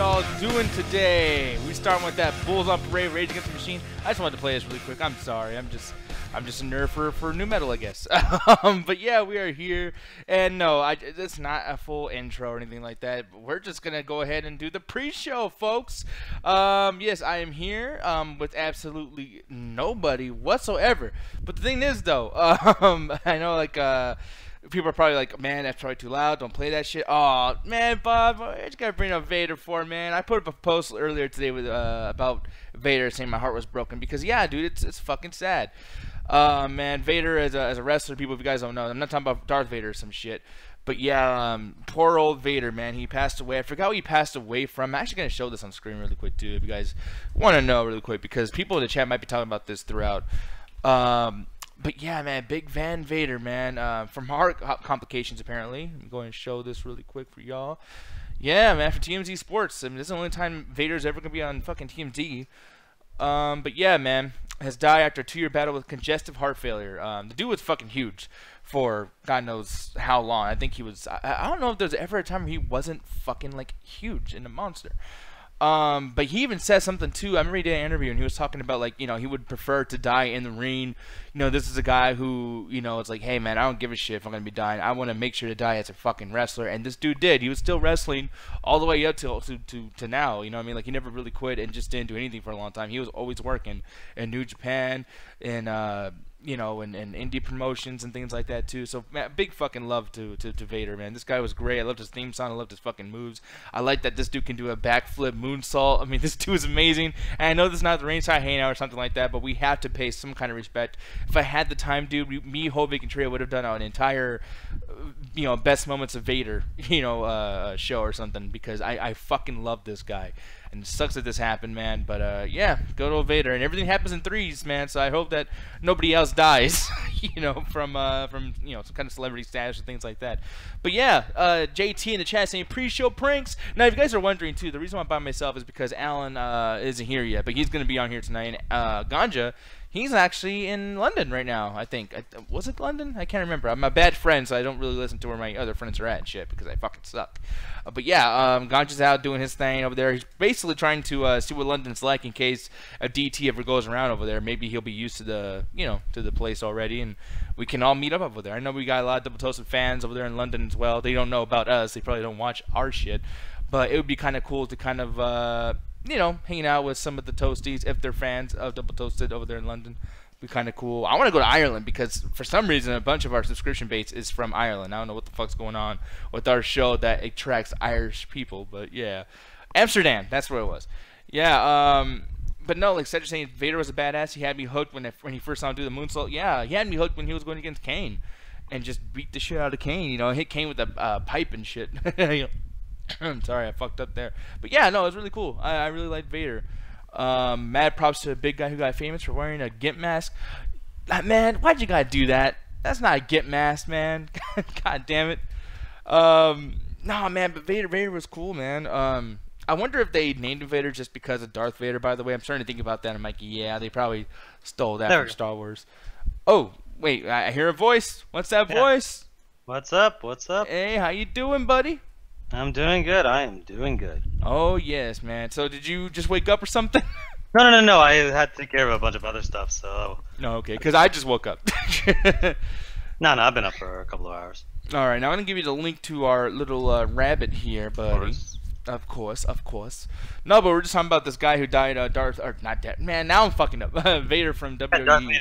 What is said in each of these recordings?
y'all doing today? We starting with that Bulls on Parade, Rage Against the Machine. I just wanted to play this really quick. I'm sorry. I'm just a nerd for new metal, I guess. But yeah, we are here, and no, it's not a full intro or anything like that. We're just gonna go ahead and do the pre-show, folks. Yes, I am here with absolutely nobody whatsoever. But the thing is, though, I know like people are probably like, man, that's probably too loud. Don't play that shit. Oh, man, Bob, I just gotta bring up Vader for, man. I put up a post earlier today with about Vader saying my heart was broken because, yeah, dude, it's fucking sad. Man, Vader as a wrestler, people, if you guys don't know, I'm not talking about Darth Vader or some shit. But yeah, poor old Vader, man. He passed away. I forgot what he passed away from. I'm actually going to show this on screen really quick, too, if you guys want to know really quick, because people in the chat might be talking about this throughout. But yeah, man, big Van Vader, man, from heart complications, apparently. I'm going to show this really quick for y'all. Yeah, man, for TMZ Sports. I mean, this is the only time Vader's ever going to be on fucking TMZ. But yeah, man, has died after a 2-year battle with congestive heart failure. The dude was fucking huge for God knows how long. I think he was, I don't know if there's ever a time where he wasn't fucking, like, huge and a monster. But he even said something too. I remember he did an interview and he was talking about, like, you know, he would prefer to die in the ring. You know, this is a guy who, you know, it's like, hey man, I don't give a shit if I'm gonna be dying. I want to make sure to die as a fucking wrestler. And this dude did. He was still wrestling all the way up to now. You know what I mean? Like, he never really quit and just didn't do anything for a long time. He was always working in New Japan and you know, and indie promotions and things like that too. So man, big fucking love to Vader, man. This guy was great. I loved his theme song. I loved his fucking moves. I like that this dude can do a backflip moonsault. I mean, this dude is amazing. And I know this is not the ringside hangout or something like that, but we have to pay some kind of respect. If I had the time, dude, me, Hovig, and Trey would have done an entire, you know, best moments of Vader, you know, show or something, because I fucking love this guy. And it sucks that this happened, man. But yeah, good old Vader. And everything happens in threes, man. So I hope that nobody else dies, you know, from you know, some kind of celebrity status or things like that. But yeah, JT in the chat saying pre-show pranks. Now, if you guys are wondering too, the reason why I'm by myself is because Alan isn't here yet, but he's gonna be on here tonight. Ganja, he's actually in London right now, I think. Was it London? I can't remember. I'm a bad friend, so I don't really listen to where my other friends are at and shit, because I fucking suck. But yeah, Ganja's out doing his thing over there. He's basically trying to see what London's like in case a DT ever goes around over there. Maybe he'll be used to the, you know, to the place already, and we can all meet up over there. I know we got a lot of Double Toasted fans over there in London as well. They don't know about us. They probably don't watch our shit. But it would be kind of cool to kind of, you know, hanging out with some of the Toasties if they're fans of Double Toasted over there in London. Be kind of cool. I want to go to Ireland because for some reason a bunch of our subscription base is from Ireland. I don't know what the fuck's going on with our show that attracts Irish people, but yeah, Amsterdam. That's where it was. Yeah. But no, like Cedric saying, Vader was a badass. He had me hooked when he first saw him do the moonsault. Yeah, he had me hooked when he was going against Kane and just beat the shit out of Kane. You know, hit Kane with a pipe and shit. You know? I'm sorry, I fucked up there. But yeah, no, it was really cool. I really liked Vader. Mad props to a big guy who got famous for wearing a GIMP mask. Man, why'd you gotta do that? That's not a GIMP mask, man. God damn it. Nah, man, but Vader was cool, man. I wonder if they named him Vader just because of Darth Vader, by the way. I'm starting to think about that. I'm like, yeah, they probably stole that from Star Wars. Oh, wait, I hear a voice. What's that voice? What's up? What's up? Hey, how you doing, buddy? I'm doing good. I am doing good. Oh, yes, man. So did you just wake up or something? No. I had to take care of a bunch of other stuff, so... No, okay, because I just woke up. No, I've been up for a couple of hours. All right, now I'm going to give you the link to our little rabbit here, buddy. Of course. No, but we're just talking about this guy who died, not dead. Man, now I'm fucking up. Vader from WWE. Yeah, Darth Vader,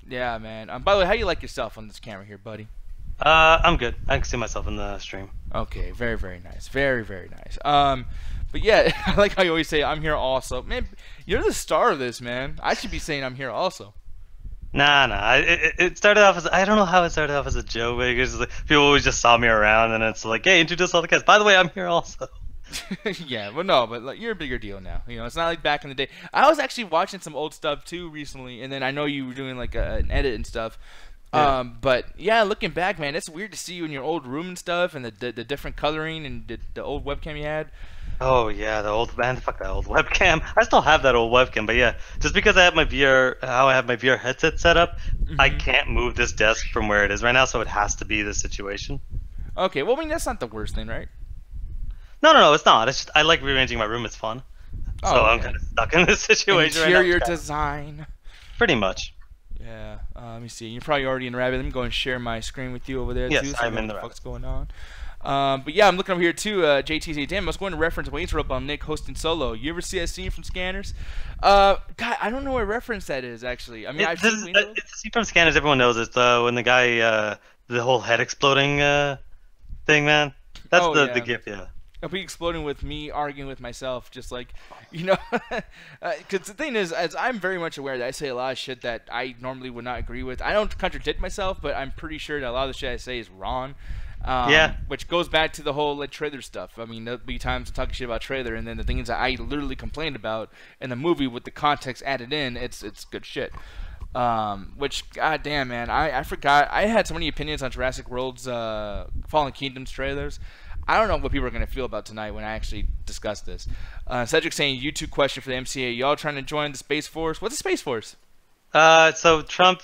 yeah, man. By the way, how you like yourself on this camera here, buddy? I'm good. I can see myself in the stream. Okay, very, very nice. Very, very nice. But yeah, I like how you always say, I'm here also. Man, you're the star of this, man. I should be saying I'm here also. Nah. It started off as, I don't know how it started off as a joke, because like, people always just saw me around, and it's like, hey, introduce all the guys. By the way, I'm here also. Yeah, well, no, but like, you're a bigger deal now. You know, it's not like back in the day. I was actually watching some old stuff too recently, and then I know you were doing like an edit and stuff. Yeah. But yeah, looking back, man, it's weird to see you in your old room and stuff, and the different coloring and the old webcam you had. Oh yeah, the old man, fuck that old webcam. I still have that old webcam, but yeah, just because I have my VR, how I have my VR headset set up, I can't move this desk from where it is right now, so it has to be this situation. Okay, well, I mean, that's not the worst thing, right? No, it's not. It's just I like rearranging my room. It's fun. Oh, So okay. I'm kind of stuck in this situation right now. Interior design. Pretty much. Yeah. Let me see. You're probably already in the rabbit. Let me go and share my screen with you over there Yes, too. So I'm in what the fuck's going on. But yeah, I'm looking over here too. JTC, damn, I was going to reference Wayne's World on Nick hosting solo. You ever see that scene from Scanners? God, I don't know what reference that is actually. I mean, I've seen Wayne's World. It's a scene from Scanners. Everyone knows it. When the guy, the whole head exploding thing, man. That's the gif, yeah. It'll be exploding with me arguing with myself, just like, you know, because the thing is, as I'm very much aware that I say a lot of shit that I normally would not agree with. I don't contradict myself, but I'm pretty sure that a lot of the shit I say is wrong. Yeah. Which goes back to the whole like trailer stuff. I mean, there'll be times I'm talking shit about trailer, and then the things that I literally complained about in the movie with the context added in, it's good shit. Which, goddamn, man, I forgot. I had so many opinions on Jurassic World's Fallen Kingdoms trailers. I don't know what people are going to feel about tonight when I actually discuss this. Cedric saying, YouTube question for the MCA. Y'all trying to join the Space Force? What's the Space Force? So Trump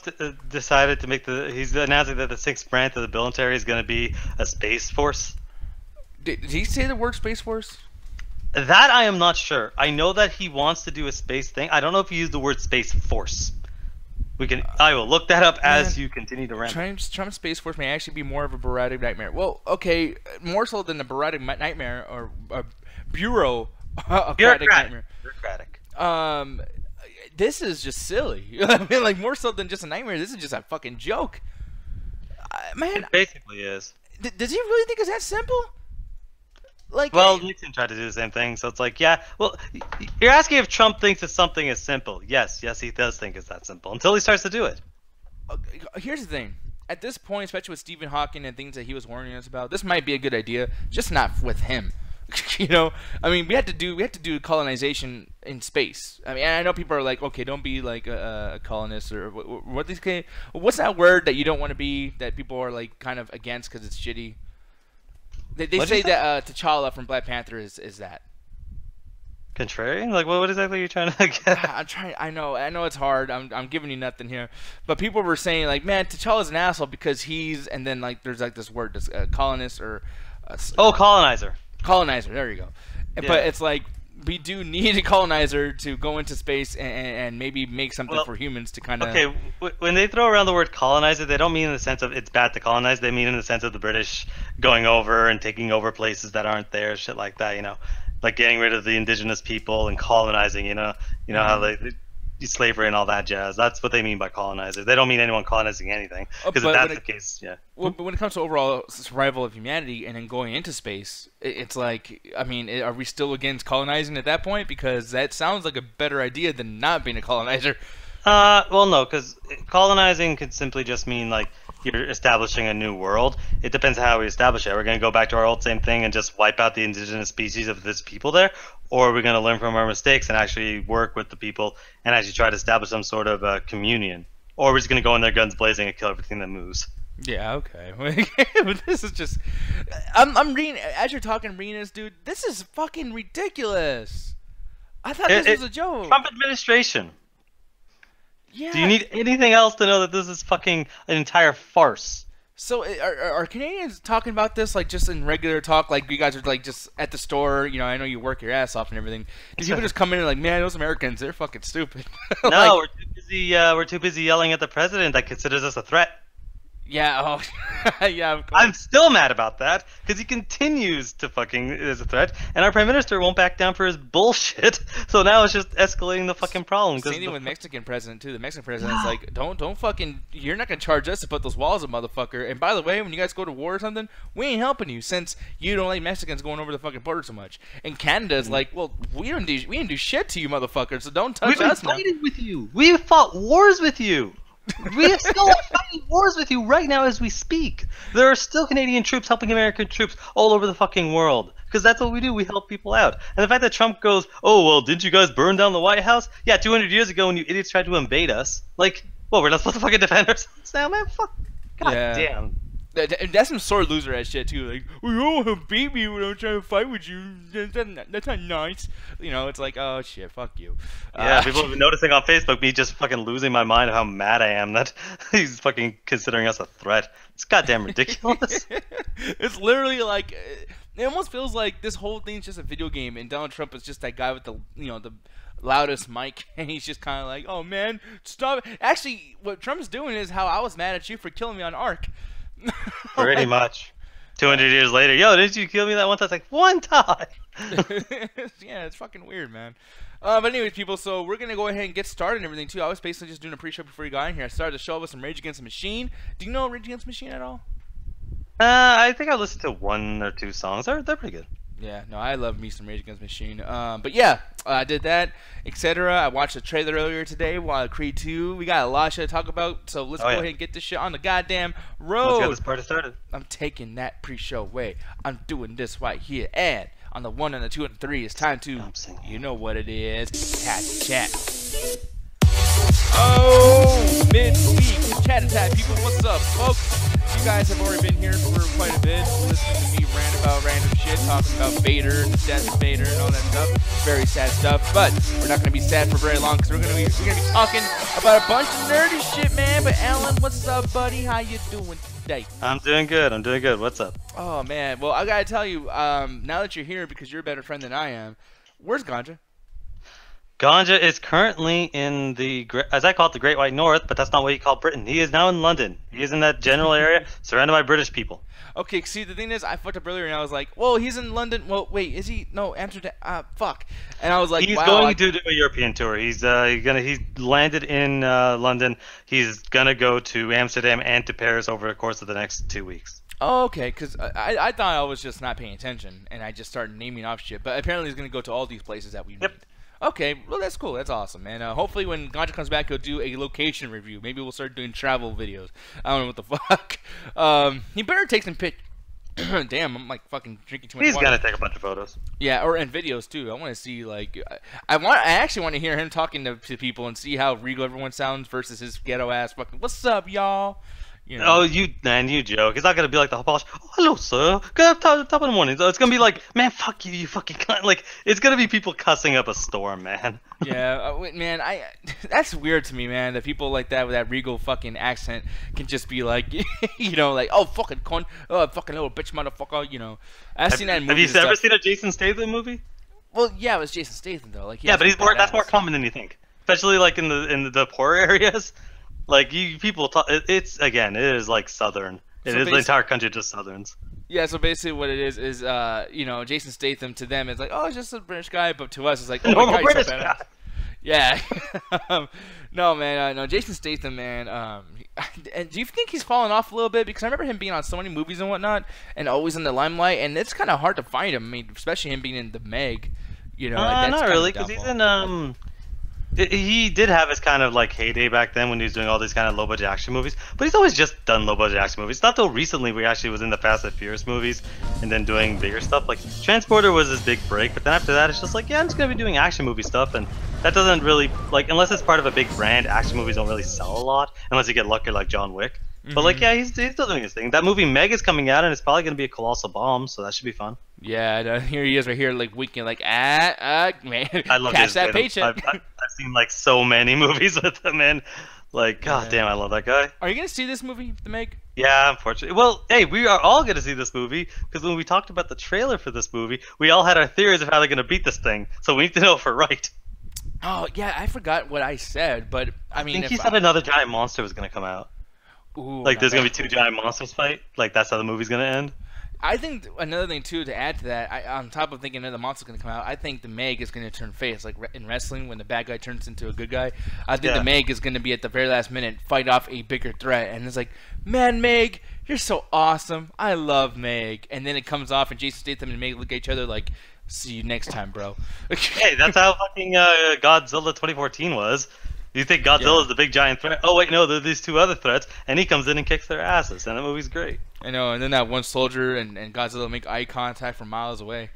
decided to make he's announcing that the 6th branch of the military is going to be a Space Force. Did he say the word Space Force? That I am not sure. I know that he wants to do a space thing. I don't know if he used the word Space Force. I will look that up as you continue to rant. Trump's Space Force may actually be more of a bureaucratic nightmare. Well, okay, more so than a bureaucratic nightmare or a bureaucratic nightmare. Bureaucratic. This is just silly. I mean, like, more so than just a nightmare. This is just a fucking joke. Man, it basically is. Does he really think it's that simple? Like, well, Nixon tried to do the same thing, so it's like, yeah. Well, you're asking if Trump thinks that something is simple. Yes, he does think it's that simple until he starts to do it. Here's the thing. At this point, especially with Stephen Hawking and things that he was warning us about, this might be a good idea, just not with him. You know, I mean, we have to do colonization in space. I mean, I know people are like, okay, don't be like a colonist or what's that word that you don't want to be that people are like kind of against because it's shitty. They say that T'Challa from Black Panther is that. Contrarian? Like, what exactly are you trying to get? I'm trying. I know it's hard. I'm giving you nothing here, but people were saying like, man, T'Challa's an asshole because he's, and then like there's like this word, colonist or. Colonizer. Colonizer. There you go. Yeah. But it's like we do need a colonizer to go into space and maybe make something for humans to kind of. Okay, when they throw around the word colonizer, they don't mean in the sense of it's bad to colonize. They mean in the sense of the British going over and taking over places that aren't there, shit like that. You know, like getting rid of the indigenous people and colonizing. You know how they slavery and all that jazz. That's what they mean by colonizer. They don't mean anyone colonizing anything. Because if that's the case, yeah. Well, but when it comes to overall survival of humanity and then going into space, it's like, I mean, are we still against colonizing at that point? Because that sounds like a better idea than not being a colonizer. Well, no, because colonizing could simply just mean like you're establishing a new world. It depends on how we establish it. We're going to go back to our old same thing and just wipe out the indigenous species of this people there, or are we going to learn from our mistakes and actually work with the people and actually try to establish some sort of communion, or are we just going to go in there guns blazing and kill everything that moves? Yeah, okay. But this is just, I'm reading as you're talking, reading this, dude. This is fucking ridiculous. I thought this was a joke. Trump administration. Yeah. Do you need anything else to know that this is fucking an entire farce? So are Canadians talking about this like just in regular talk? Like you guys are like just at the store, you know, I know you work your ass off and everything. Do people just come in and like, man, those Americans, they're fucking stupid? No, we're too busy yelling at the president that considers us a threat. Yeah, yeah, of course. I'm still mad about that because he continues to fucking is a threat, and our prime minister won't back down for his bullshit. So now it's just escalating the fucking problem. Same thing with Mexican president too. The Mexican president's like, don't fucking, you're not gonna charge us to put those walls up, motherfucker. And by the way, when you guys go to war or something, we ain't helping you since you don't like Mexicans going over the fucking border so much. And Canada's like, well, we didn't do shit to you, motherfucker. So don't touch us now. We've been fighting with you. We've fought wars with you. We are still fighting wars with you right now as we speak. There are still Canadian troops helping American troops all over the fucking world. Because that's what we do. We help people out. And the fact that Trump goes, oh, well, didn't you guys burn down the White House? Yeah, 200 years ago when you idiots tried to invade us. Like, well, we're not supposed to fucking defend ourselves now, man? Fuck. God damn. That's some sore loser ass shit too. Like, oh, you don't want to beat me when I'm trying to fight with you. That's not nice. You know, it's like, oh shit, fuck you. Yeah, people have been noticing on Facebook me just fucking losing my mind of how mad I am that he's fucking considering us a threat. It's goddamn ridiculous. It's literally like, It almost feels like this whole thing's just a video game, and Donald Trump is just that guy with the the loudest mic, and he's just kind of like, "Oh man, stop!" Actually, what Trump's doing is how I was mad at you for killing me on Ark. Pretty much. 200 years later, yo, didn't you kill me that one time? It's like, one time. Yeah, it's fucking weird, man. But anyways, people, so we're gonna go ahead and get started and everything too. I was basically just doing a pre-show before you got in here. I started the show with some Rage Against the Machine. Do you know Rage Against the Machine at all? I think I listened to 1 or 2 songs. They're pretty good. Yeah, no, I love me some Rage Against the Machine. But yeah, I did that, etc. I watched the trailer earlier today while Creed 2. We got a lot of shit to talk about, so let's go ahead and get this shit on the goddamn road. Let's get this party started. I'm taking that pre-show away. I'm doing this right here. And on the 1 and the 2 and the 3, it's time to, you know what it is, chat. Oh, midweek chat attack, people. What's up, folks? You guys have already been here for quite a bit, listening to me rant about random shit, talking about Vader and the death of Vader and all that stuff. Very sad stuff, but we're not gonna be sad for very long because we're gonna be talking about a bunch of nerdy shit, man. But Alan, what's up, buddy? How you doing today? I'm doing good. I'm doing good. What's up? Oh man, well I gotta tell you, now that you're here because you're a better friend than I am, where's Ganja? Ganja is currently in the, as I call it, the Great White North, but that's not what you call Britain. He is now in London. He is in that general area, surrounded by British people. Okay, see, the thing is, I fucked up earlier, and I was like, well, he's in London. Well, wait, is he? No, Amsterdam. Fuck. And I was like, he's wow, going to do a European tour. He's landed in London. He's gonna go to Amsterdam and to Paris over the course of the next 2 weeks. Oh, okay, because I thought I was just not paying attention, and I just started naming off shit. But apparently he's going to go to all these places that we named. Okay, well, that's cool. That's awesome, man. Hopefully when Ganja comes back, he'll do a location review. Maybe we'll start doing travel videos. I don't know what the fuck. He better take some pic. Damn, I'm like fucking drinking too much water. He's going to take a bunch of photos. Yeah, and videos, too. I want to see, like... I actually want to hear him talking to people and see how regal everyone sounds versus his ghetto-ass fucking, what's up, y'all? You know. Oh, you joke. It's not gonna be like the whole polish. Oh, hello, sir. Good up top of the morning. It's gonna be like, man, fuck you, you fucking cunt. Like, it's gonna be people cussing up a storm, man. Yeah, man, that's weird to me, man. That people like that with that regal fucking accent can just be like, you know, like, oh, fucking cunt, oh, fucking little bitch motherfucker, you know. I've seen that in movies. Have you ever seen a Jason Statham movie? Well, yeah, it was Jason Statham though. Like, yeah, but that's more common than you think, especially like in the poor areas. Like, people talk, it is like Southern. It is the entire country just Southerns. Yeah, so basically what it is, you know, Jason Statham to them is like, oh, it's just a British guy, but to us it's like, oh my God, British guy. Yeah. No, man, no, Jason Statham, man, and do you think he's fallen off a little bit? Because I remember him being on so many movies and whatnot, and always in the limelight, and it's kind of hard to find him. I mean, especially him being in The Meg, you know. Not really, because he's in, he did have his kind of like heyday back then when he was doing all these kind of low budget action movies, but he's always just done low budget action movies. Not till recently we actually was in the Fast and Furious movies and then doing bigger stuff. Like Transporter was his big break, but then after that it's just like, yeah, I'm just gonna be doing action movie stuff, and that doesn't really, like, unless it's part of a big brand, action movies don't really sell a lot unless you get lucky like John Wick. But like, yeah, he's still doing his thing. That movie Meg is coming out and it's probably gonna be a colossal bomb, so that should be fun. Yeah, here he is right here, like winking, like man, I love catch that paycheck. I've seen like so many movies with him, man. Like, god damn, I love that guy. Are you gonna see this movie, The Meg? Yeah, unfortunately. Well, hey, we are all gonna see this movie because when we talked about the trailer for this movie, we all had our theories of how they're gonna beat this thing. So we need to know if we're right. Oh yeah, I forgot what I said, but I mean, I think he said another giant monster was gonna come out. Ooh, like there's gonna be 2 giant monsters fight. Like that's how the movie's gonna end. I think another thing too to add to that, on top of thinking another monster's gonna come out, I think the Meg is gonna turn face, like in wrestling when the bad guy turns into a good guy. I think the Meg is gonna be at the very last minute fight off a bigger threat, and it's like, man, Meg, you're so awesome. I love Meg, and then it comes off, and Jason Statham and Meg look at each other like, see you next time, bro. Hey, that's how fucking Godzilla 2014 was. You think Godzilla is the big giant threat? Oh wait, no, there are these 2 other threats, and he comes in and kicks their asses, and that movie's great. I know, and then that one soldier and Godzilla make eye contact from miles away.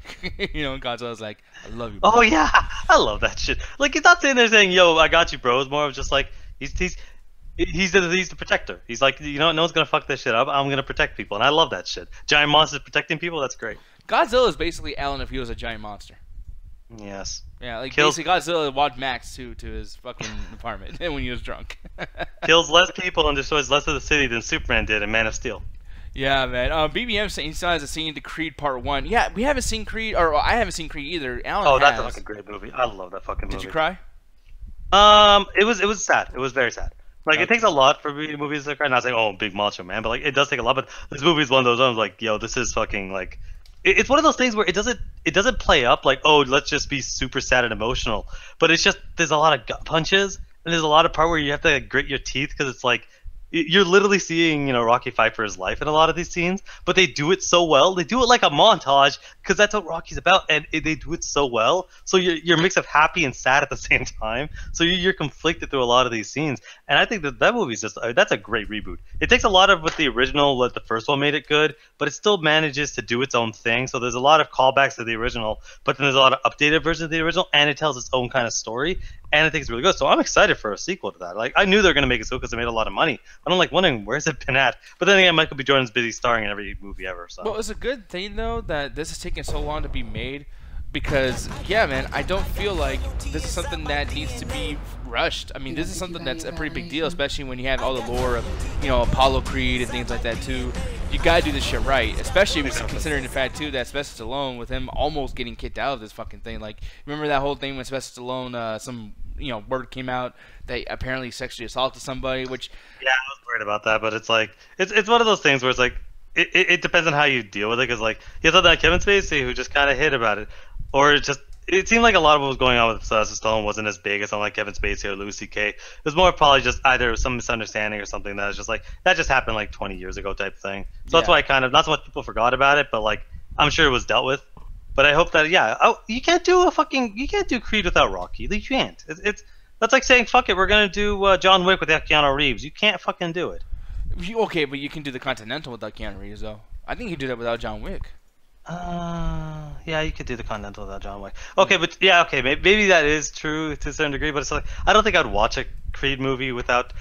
You know, and Godzilla's like, I love you, bro. Oh yeah, I love that shit. Like, he's not sitting there saying, yo, I got you, bro. It's more of just like, he's the protector. He's like, you know, no one's gonna fuck this shit up. I'm gonna protect people, and I love that shit. Giant monsters protecting people, that's great. Godzilla is basically Alan if he was a giant monster. Yes. Yeah, like basically Godzilla walked Max to his fucking apartment when he was drunk. Kills less people and destroys less of the city than Superman did in Man of Steel. Yeah, man. BBM saying he still hasn't seen the Creed Part 1. Yeah, we haven't seen Creed, or I haven't seen Creed either. Alan Oh, that's has. a fucking great movie. I love that fucking movie. Did you cry? It was sad. It was very sad. Like, it takes a lot for movies to cry. Not saying, oh, big macho man, but like, it does take a lot. But this movie is one of those ones, like, yo, this is fucking like, it's one of those things where it doesn't play up like, oh, let's just be super sad and emotional. But it's just there's a lot of gut punches and there's a lot of part where you have to like, grit your teeth because it's like you're literally seeing, Rocky fight for his life in a lot of these scenes, but they do it so well. They do it like a montage because that's what Rocky's about, and they do it so well. So you're a mix of happy and sad at the same time. So you're conflicted through a lot of these scenes, and I think that movie's just that's a great reboot. It takes a lot of what the original, what the first one made it good, but it still manages to do its own thing. So there's a lot of callbacks to the original, but then there's a lot of updated versions of the original, and it tells its own kind of story. And I think it's really good. So I'm excited for a sequel to that. Like, I knew they were going to make it so because they made a lot of money. But I'm like wondering, where's it been at? But then again, Michael B. Jordan's busy starring in every movie ever. So. Well, it's a good thing, though, that this is taking so long to be made. Because, yeah, man, I don't feel like this is something that needs to be rushed. I mean, this is something that's a pretty big deal, especially when you have all the lore of, Apollo Creed and things like that, too. You gotta do this shit right, especially considering the fact, too, that Sylvester Stallone, with him almost getting kicked out of this fucking thing. Like, remember that whole thing when Sylvester Stallone, some word came out that apparently sexually assaulted somebody, which... Yeah, I was worried about that, but it's like, it's one of those things where it's like, it depends on how you deal with it, because, like, you thought that Kevin Spacey, who just kind of hit about it, or it seemed like a lot of what was going on with Sylvester Stallone wasn't as big as something like Kevin Spacey or Louis C.K. It was more probably just either some misunderstanding or something that was just like, that just happened like 20 years ago type thing. So that's why not so much people forgot about it, but like, I'm sure it was dealt with. But I hope that, you can't do Creed without Rocky. You can't. That's like saying, fuck it, we're going to do John Wick without Keanu Reeves. You can't fucking do it. Okay, but you can do the Continental without Keanu Reeves, though. I think you can do that without John Wick. Yeah, you could do the Continental without John Wick. Okay, but yeah, okay, maybe that is true to a certain degree, but it's like, I don't think I'd watch a Creed movie without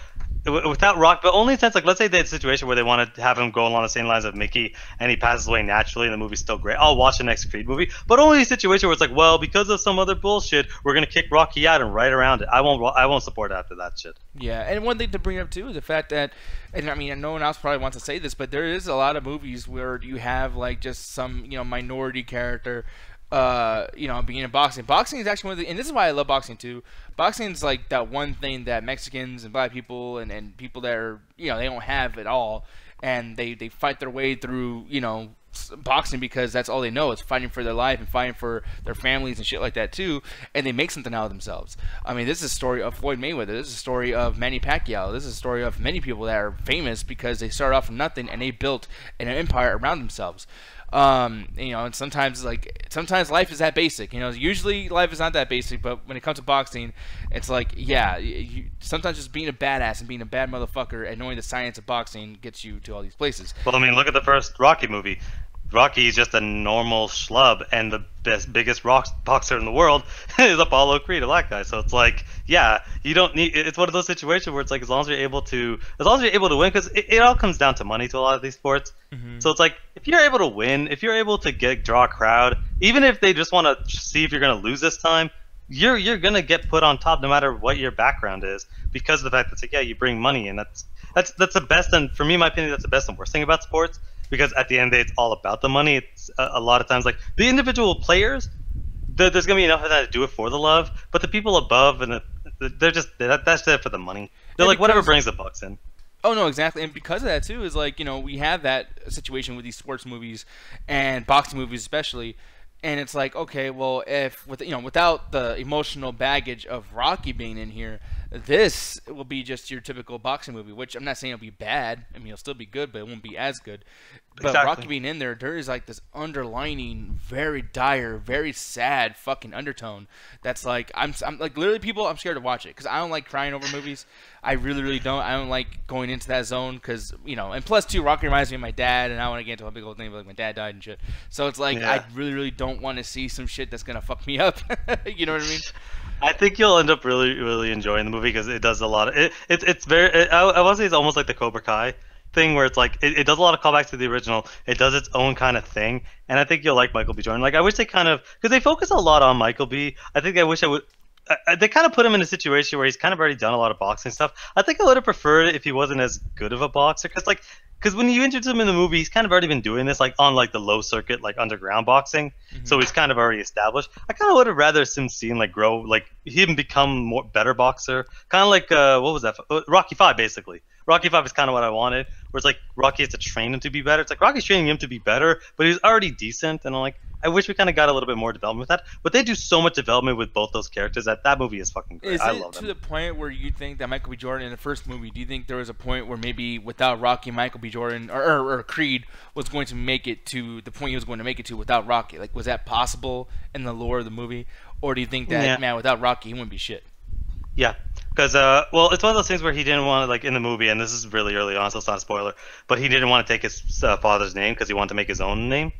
Rock, but only in sense, like, let's say they had a situation where they want to have him go along the same lines of Mickey and he passes away naturally and the movie's still great. I'll watch the next Creed movie, but only a situation where it's like, well, because of some other bullshit, we're gonna kick Rocky out and right around it. I won't support after that shit. Yeah, and one thing to bring up too is the fact that, and I mean, no one else probably wants to say this, but there is a lot of movies where you have like just some minority character being in boxing. Boxing is actually one of the, and this is why I love boxing too. Boxing is like that one thing that Mexicans and black people and people that are, they don't have at all, and they fight their way through, boxing because that's all they know. It's fighting for their life and fighting for their families and shit like that too, and they make something out of themselves. I mean, this is a story of Floyd Mayweather. This is a story of Manny Pacquiao. This is a story of many people that are famous because they started off from nothing and they built an empire around themselves. And sometimes life is that basic. Usually life is not that basic, but when it comes to boxing, it's like, sometimes just being a badass and being a bad motherfucker and knowing the science of boxing gets you to all these places. Well, I mean, look at the first Rocky movie. Rocky is just a normal schlub, and the biggest boxer in the world is Apollo Creed, a black guy. So it's like, you don't need. It's one of those situations where it's like, as long as you're able to win, because it all comes down to money to a lot of these sports. Mm-hmm. So it's like, if you're able to win, if you're able to draw a crowd, even if they just want to see if you're going to lose this time, you're going to get put on top no matter what your background is, because of the fact that it's like, you bring money in. That's the best, and for me, in my opinion, that's the best and worst thing about sports. Because at the end of the day, it's all about the money. It's a lot of times like the individual players, there's gonna be enough of that to do it for the love. But the people above and that's it for the money. They're like, whatever brings the bucks in. Oh no, exactly, and because of that too is like, we have that situation with these sports movies and boxing movies especially, and it's like, okay, well, if without the emotional baggage of Rocky being in here, this will be just your typical boxing movie, which I'm not saying it'll be bad. I mean, it'll still be good, but it won't be as good. But exactly. Rocky being in there is like this underlining, very dire, very sad fucking undertone. That's like, I'm like, literally, people, I'm scared to watch it because I don't like crying over movies. I really, really don't. I don't like going into that zone because, and plus too, Rocky reminds me of my dad, and I don't want to get into a big old thing, but like my dad died and shit. So it's like, I really, really don't want to see some shit that's gonna fuck me up. You know what I mean? I think you'll end up really, really enjoying the movie because it does a lot of it's very. I want to say it's almost like the Cobra Kai thing where it's like it does a lot of callbacks to the original. It does its own kind of thing, and I think you'll like Michael B. Jordan. Like, I wish they kind of, because they focus a lot on Michael B. I think I wish they kind of put him in a situation where he's kind of already done a lot of boxing stuff. I think I would have preferred it if he wasn't as good of a boxer, because when you introduce him in the movie, he's kind of already been doing this, like on like the low circuit, like underground boxing. So he's kind of already established. I kind of would have rather him seen like grow, like him become more better boxer, kind of like what was that? Rocky 5, basically. Rocky 5 is kind of what I wanted, where it's like Rocky has to train him to be better. It's like Rocky's training him to be better, but he's already decent, and I'm like, I wish we kind of got a little bit more development with that. But they do so much development with both those characters that movie is fucking great. I love it. To the point where you think that Michael B. Jordan in the first movie, do you think there was a point where maybe without Rocky, Michael B. Jordan or Creed was going to make it to the point he was going to make it to without Rocky? Like, was that possible in the lore of the movie? Or do you think that, man, without Rocky, he wouldn't be shit? Yeah. Because, well, it's one of those things where he didn't want to, like, in the movie, and this is really early on, so it's not a spoiler, but he didn't want to take his father's name because he wanted to make his own name.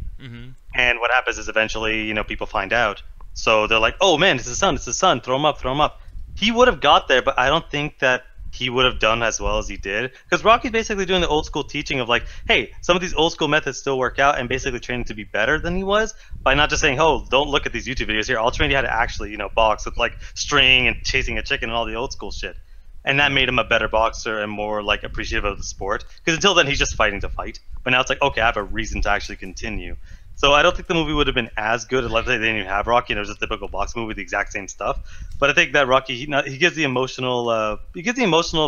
And what happens is eventually, people find out. So they're like, oh, man, it's his son, throw him up. He would have got there, but I don't think that he would have done as well as he did. Because Rocky's basically doing the old school teaching of, like, hey, some of these old school methods still work out, and basically training to be better than he was by not just saying, oh, don't look at these YouTube videos here. I'll train you how to actually, box with, like, string and chasing a chicken and all the old school shit. And that made him a better boxer and more, like, appreciative of the sport. Because until then, he's just fighting to fight. But now it's like, okay, I have a reason to actually continue. So I don't think the movie would have been as good unless they didn't even have Rocky and it was just a typical boxing movie with the exact same stuff. But I think that Rocky, he gives the emotional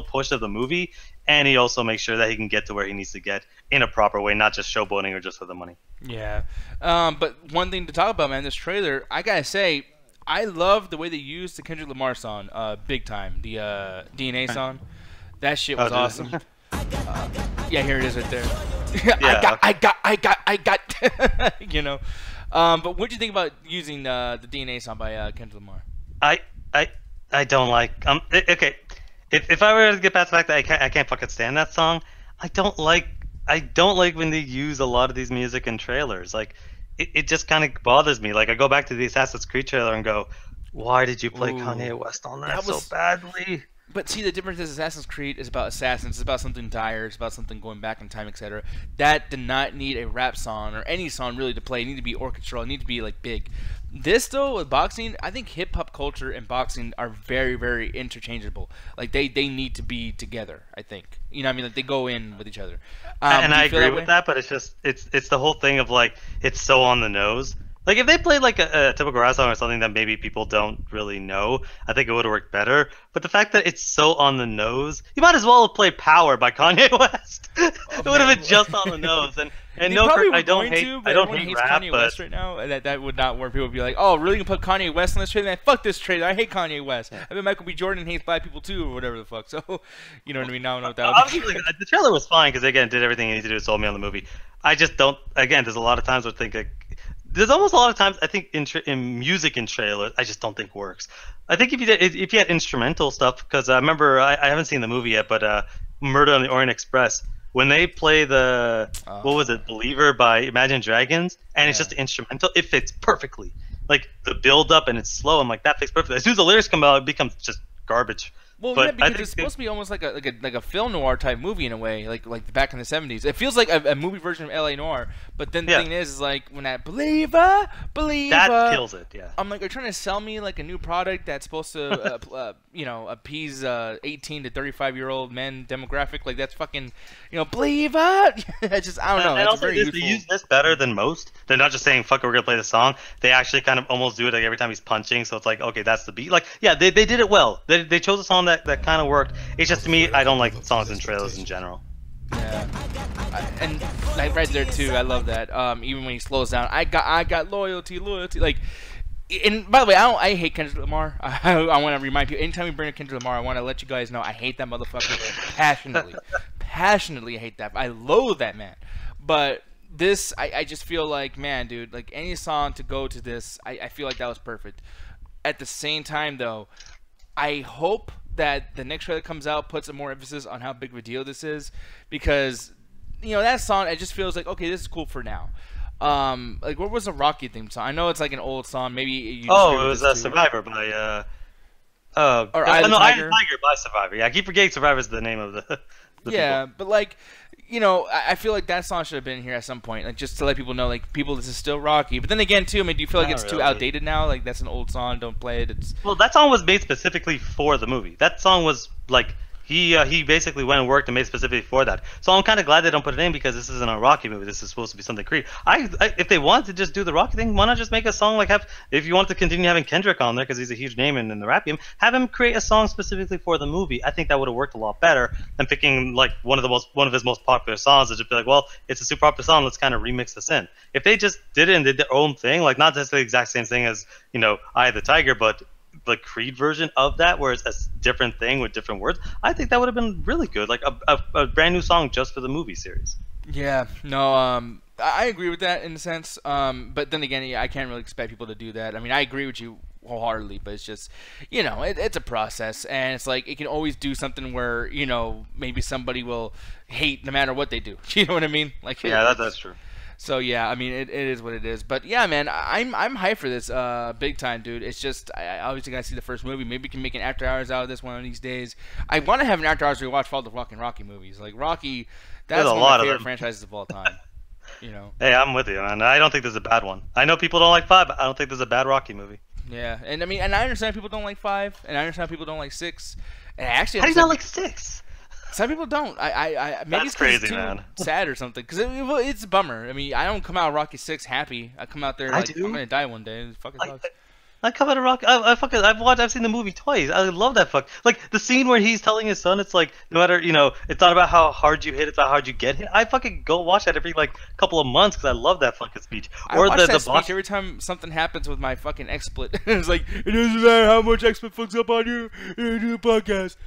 push of the movie, and he also makes sure that he can get to where he needs to get in a proper way, not just showboating or just for the money. Yeah. But one thing to talk about, man, this trailer, I gotta say, I love the way they used the Kendrick Lamar song, big time. The DNA song. That shit was awesome. Yeah, here it is right there. Yeah, I got. But what do you think about using the DNA song by Kendrick Lamar? I don't like. Okay, if I were to get past the fact that I can't fucking stand that song, I don't like when they use a lot of these music in trailers. Like, it just kind of bothers me. Like, I go back to the Assassin's Creed trailer and go, why did you play Kanye West on that so badly? But see, the difference is Assassin's Creed is about assassins. It's about something dire. It's about something going back in time, etc. That did not need a rap song or any song really to play. It needed to be orchestral. It needed to be like big. This though, with boxing, I think hip hop culture and boxing are very, very interchangeable. Like they need to be together. I think Like they go in with each other. And I agree with that, but it's just it's the whole thing of like it's so on the nose. Like, if they played, like, a typical rap song or something that maybe people don't really know, I think it would have worked better. But the fact that it's so on the nose, you might as well have played Power by Kanye West. It would have been just on the nose. And no, I don't hate rap, Kanye West right now. That would not work. People would be like, oh, really? You can put Kanye West on this trailer? Man, fuck this trailer. I hate Kanye West. I bet Michael B. Jordan hates black people, too, or whatever the fuck. So, you know what I mean? Now I know what that would be. The trailer was fine because, again, it did everything it needed to do. It sold me on the movie. I just don't, again, there's a lot of times where I think, like, there's almost a lot of times I think in music in trailers I just don't think works. I think if you had instrumental stuff, because I remember I haven't seen the movie yet, but Murder on the Orient Express, when they play the what was it, Believer by Imagine Dragons, and it's just instrumental, it fits perfectly. Like the build up and it's slow, I'm like, that fits perfectly. As soon as the lyrics come out, it becomes just garbage. Well, but yeah, because it's supposed to be almost like a film noir type movie in a way, like back in the 70s. It feels like a movie version of LA Noire, but then the thing is like when that believer, that kills it. Yeah, I'm like, you're trying to sell me like a new product that's supposed to appease 18 to 35-year-old men demographic. Like that's fucking believer. It's just, I don't know. And also, they use this better than most. They're not just saying fuck it, we're gonna play the song. They actually kind of almost do it like every time he's punching. So it's like, okay, that's the beat. Like, yeah, they did it well. They chose a song that kind of worked. It's just, to me, I don't like songs and trailers in general. Yeah, and like right there too, I love that. Even when he slows down, I got loyalty. Like, and by the way, I hate Kendrick Lamar. I want to remind you, anytime we bring up Kendrick Lamar, I want to let you guys know I hate that motherfucker passionately hate that. I loathe that man. But this, I just feel like, man, dude, like any song to go to this, I feel like that was perfect. At the same time, though, I hope that the next trailer comes out puts more emphasis on how big of a deal this is, because that song, it just feels like, okay, this is cool for now. Like, what was the Rocky theme song? I know it's like an old song. Maybe you it was Survivor by Iron Tiger by Survivor. Yeah, I keep forgetting Survivor's the name of the yeah, people. But like, you know, I feel like that song should have been here at some point, like just to let people know, like, people, this is still Rocky. But then again, too, I mean, do you feel like it's too outdated now? Like, that's an old song, don't play it. It's Well, that song was made specifically for the movie. That song was like he basically went and worked and made specifically for that. So I'm kind of glad they don't put it in because this isn't a Rocky movie. This is supposed to be something Creed. If they want to just do the Rocky thing, why not just make a song like if you want to continue having Kendrick on there because he's a huge name in the rap game, have him create a song specifically for the movie. I think that would have worked a lot better than picking like one of his most popular songs and just be like, well, it's a super popular song, let's kind of remix this in. If they just did it and did their own thing, like not necessarily the exact same thing as, you know, Eye of the Tiger, but the Creed version of that, where it's a different thing with different words, I think that would have been really good. Like a brand new song just for the movie series. Yeah, no, I agree with that in a sense. But then again, yeah, I can't really expect people to do that. I mean, I agree with you wholeheartedly, but it's just, you know, it's a process, and it's like it can always do something where, you know, maybe somebody will hate no matter what they do. You know what I mean? Like, yeah, that's true. So yeah, I mean, it is what it is. But yeah, man, I'm hyped for this, big time, dude. It's just I obviously gotta see the first movie. Maybe we can make an after hours out of this one of these days. I want to have an after hours rewatch for all the fucking Rocky movies. Like Rocky, that's one of my favorite franchises of all time. You know. Hey, I'm with you, man. I don't think there's a bad one. I know people don't like 5, but I don't think there's a bad Rocky movie. Yeah, and I mean, and I understand people don't like 5, and I understand people don't like 6. And I actually how do you not like 6? Some people don't. I maybe that's it's crazy, it's too man. sad or something. Because it's a bummer. I mean, I don't come out of Rocky 6 happy. I come out there like I'm gonna die one day. It fucking sucks. I come out of Rocky. I've seen the movie twice. I love that fuck. Like the scene where he's telling his son, it's like no matter, you know, it's not about how hard you hit, it's about how hard you get hit. I fucking go watch that every like couple of months because I love that fucking speech. Or I watch that speech every time something happens with my fucking XSplit. It's like it doesn't matter how much XSplit fucks up on you. You do a podcast.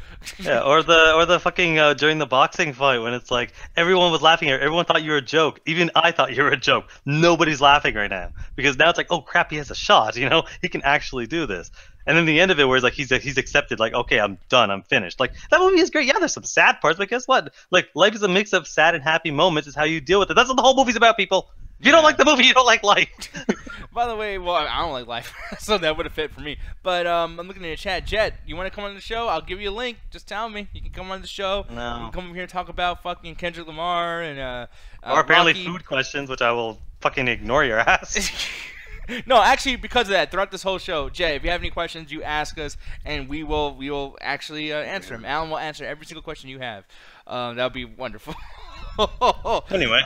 Yeah, or the fucking during the boxing fight when it's like everyone was laughing at, everyone thought you were a joke. Even I thought you were a joke. Nobody's laughing right now because now it's like, oh crap, he has a shot. You know, he can actually do this. And then the end of it where it's like he's accepted, like, okay, I'm done, I'm finished. Like that movie is great. Yeah, there's some sad parts, but guess what? Like life is a mix of sad and happy moments. Is how you deal with it. That's what the whole movie's about, people. If you don't like the movie, you don't like life. By the way, well, I don't like life, so that would have fit for me. But I'm looking at your chat. Jet, you want to come on the show? I'll give you a link. Just tell me. You can come on the show. No. You can come over here and talk about fucking Kendrick Lamar and or apparently Rocky. Food questions, which I will fucking ignore your ass. No, actually, because of that, throughout this whole show, Jay, if you have any questions, you ask us, and we will actually answer them. Alan will answer every single question you have. That would be wonderful. Anyway.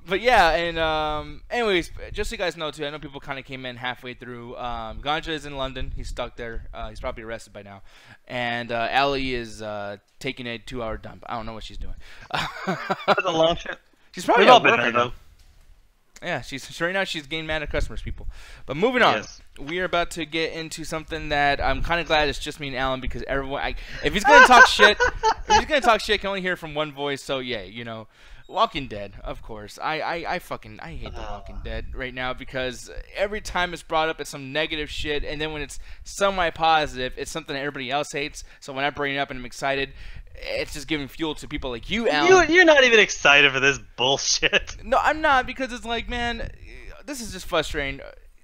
But yeah, and anyways, just so you guys know too, I know people kind of came in halfway through. Ganja is in London. He's stuck there. He's probably arrested by now. And Allie is taking a 2-hour dump. I don't know what she's doing. That's a long shit. She's probably We've all at been work there, right now. though. Yeah, right now she's getting mad at customers, people. But moving on, Yes. we are about to get into something that I'm kind of glad it's just me and Alan because everyone, if he's gonna talk shit, can only hear from one voice. So yeah, you know, Walking Dead, of course. I hate The Walking Dead right now because every time it's brought up, it's some negative shit, and then when it's semi-positive, it's something that everybody else hates. So when I bring it up and I'm excited, it's just giving fuel to people like you, Alan. You're not even excited for this bullshit. No, I'm not, because it's like, man, this is just frustrating.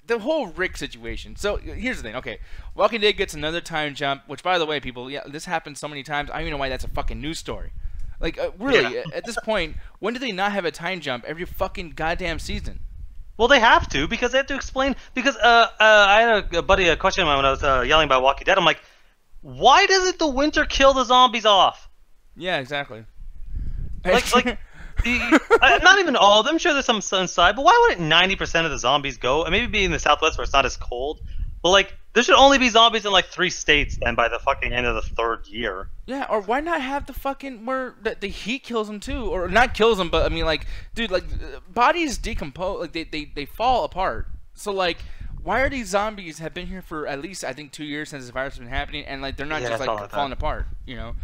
The whole Rick situation. So here's the thing. Okay, Walking Dead gets another time jump, which, by the way, people, yeah, this happens so many times. I don't even know why that's a fucking news story. Like, really, at this point, when do they not have a time jump every fucking goddamn season? Well, they have to, because they have to explain. Because I had a buddy a question of mine when I was yelling about Walking Dead. I'm like, why doesn't the winter kill the zombies off? Yeah, exactly. Like not even all of them. Sure, there's some inside, but why wouldn't 90% of the zombies go? And maybe be in the Southwest where it's not as cold. But like, there should only be zombies in like 3 states then by the fucking end of the 3rd year. Yeah, or why not have the fucking where the heat kills them too, or not kills them, but I mean, like, dude, like bodies decompose, like they fall apart. So like, why are these zombies have been here for at least I think 2 years since this virus has been happening, and like they're not just like falling apart, you know?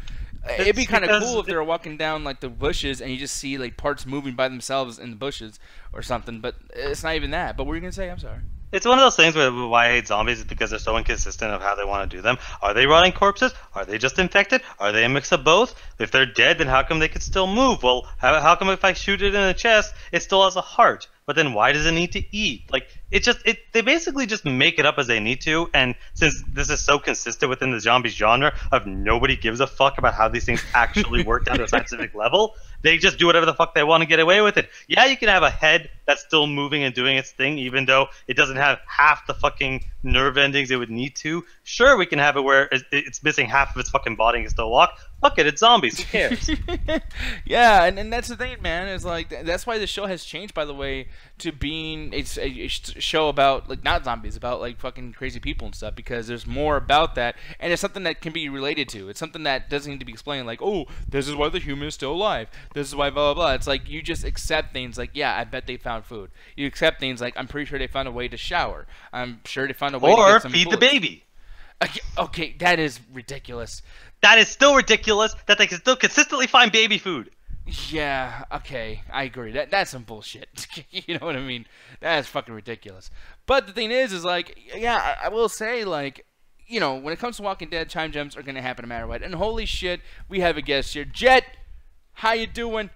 It'd be kind of cool if they were walking down like the bushes and you just see like parts moving by themselves in the bushes or something, but it's not even that. But what were you gonna say? I'm sorry. It's one of those things where why I hate zombies is because they're so inconsistent of how they want to do them. Are they rotting corpses? Are they just infected? Are they a mix of both? If they're dead, then how come they could still move? Well, how come if I shoot it in the chest, it still has a heart? But then why does it need to eat? Like, they basically just make it up as they need to, and since this is so consistent within the zombie genre of nobody gives a fuck about how these things actually work down to a scientific level, They just do whatever the fuck they want to get away with it. Yeah, you can have a head that's still moving and doing its thing, even though it doesn't have half the fucking nerve endings it would need to. Sure, we can have it where it's missing half of its fucking body and can still walk. Fuck it, it's zombies. Who cares? Yeah, and that's the thing, man. Is like that's why the show has changed, by the way, to being a show about like not zombies, about like fucking crazy people and stuff. Because there's more about that, and it's something that can be related to. It's something that doesn't need to be explained. Like, oh, this is why the human is still alive. This is why blah blah blah. It's like you just accept things. Like, yeah, I bet they found food. You accept things like I'm pretty sure they found a way to shower. I'm sure they found a way to get some feed bullets. the baby. Okay, that is ridiculous. That is still ridiculous that they can still consistently find baby food. Yeah, okay, I agree. That's some bullshit. You know what I mean? That's fucking ridiculous. But the thing is like, yeah, I will say, like, you know, when it comes to Walking Dead, time jumps are gonna happen no matter what. And holy shit, we have a guest here. Jet, how you doing?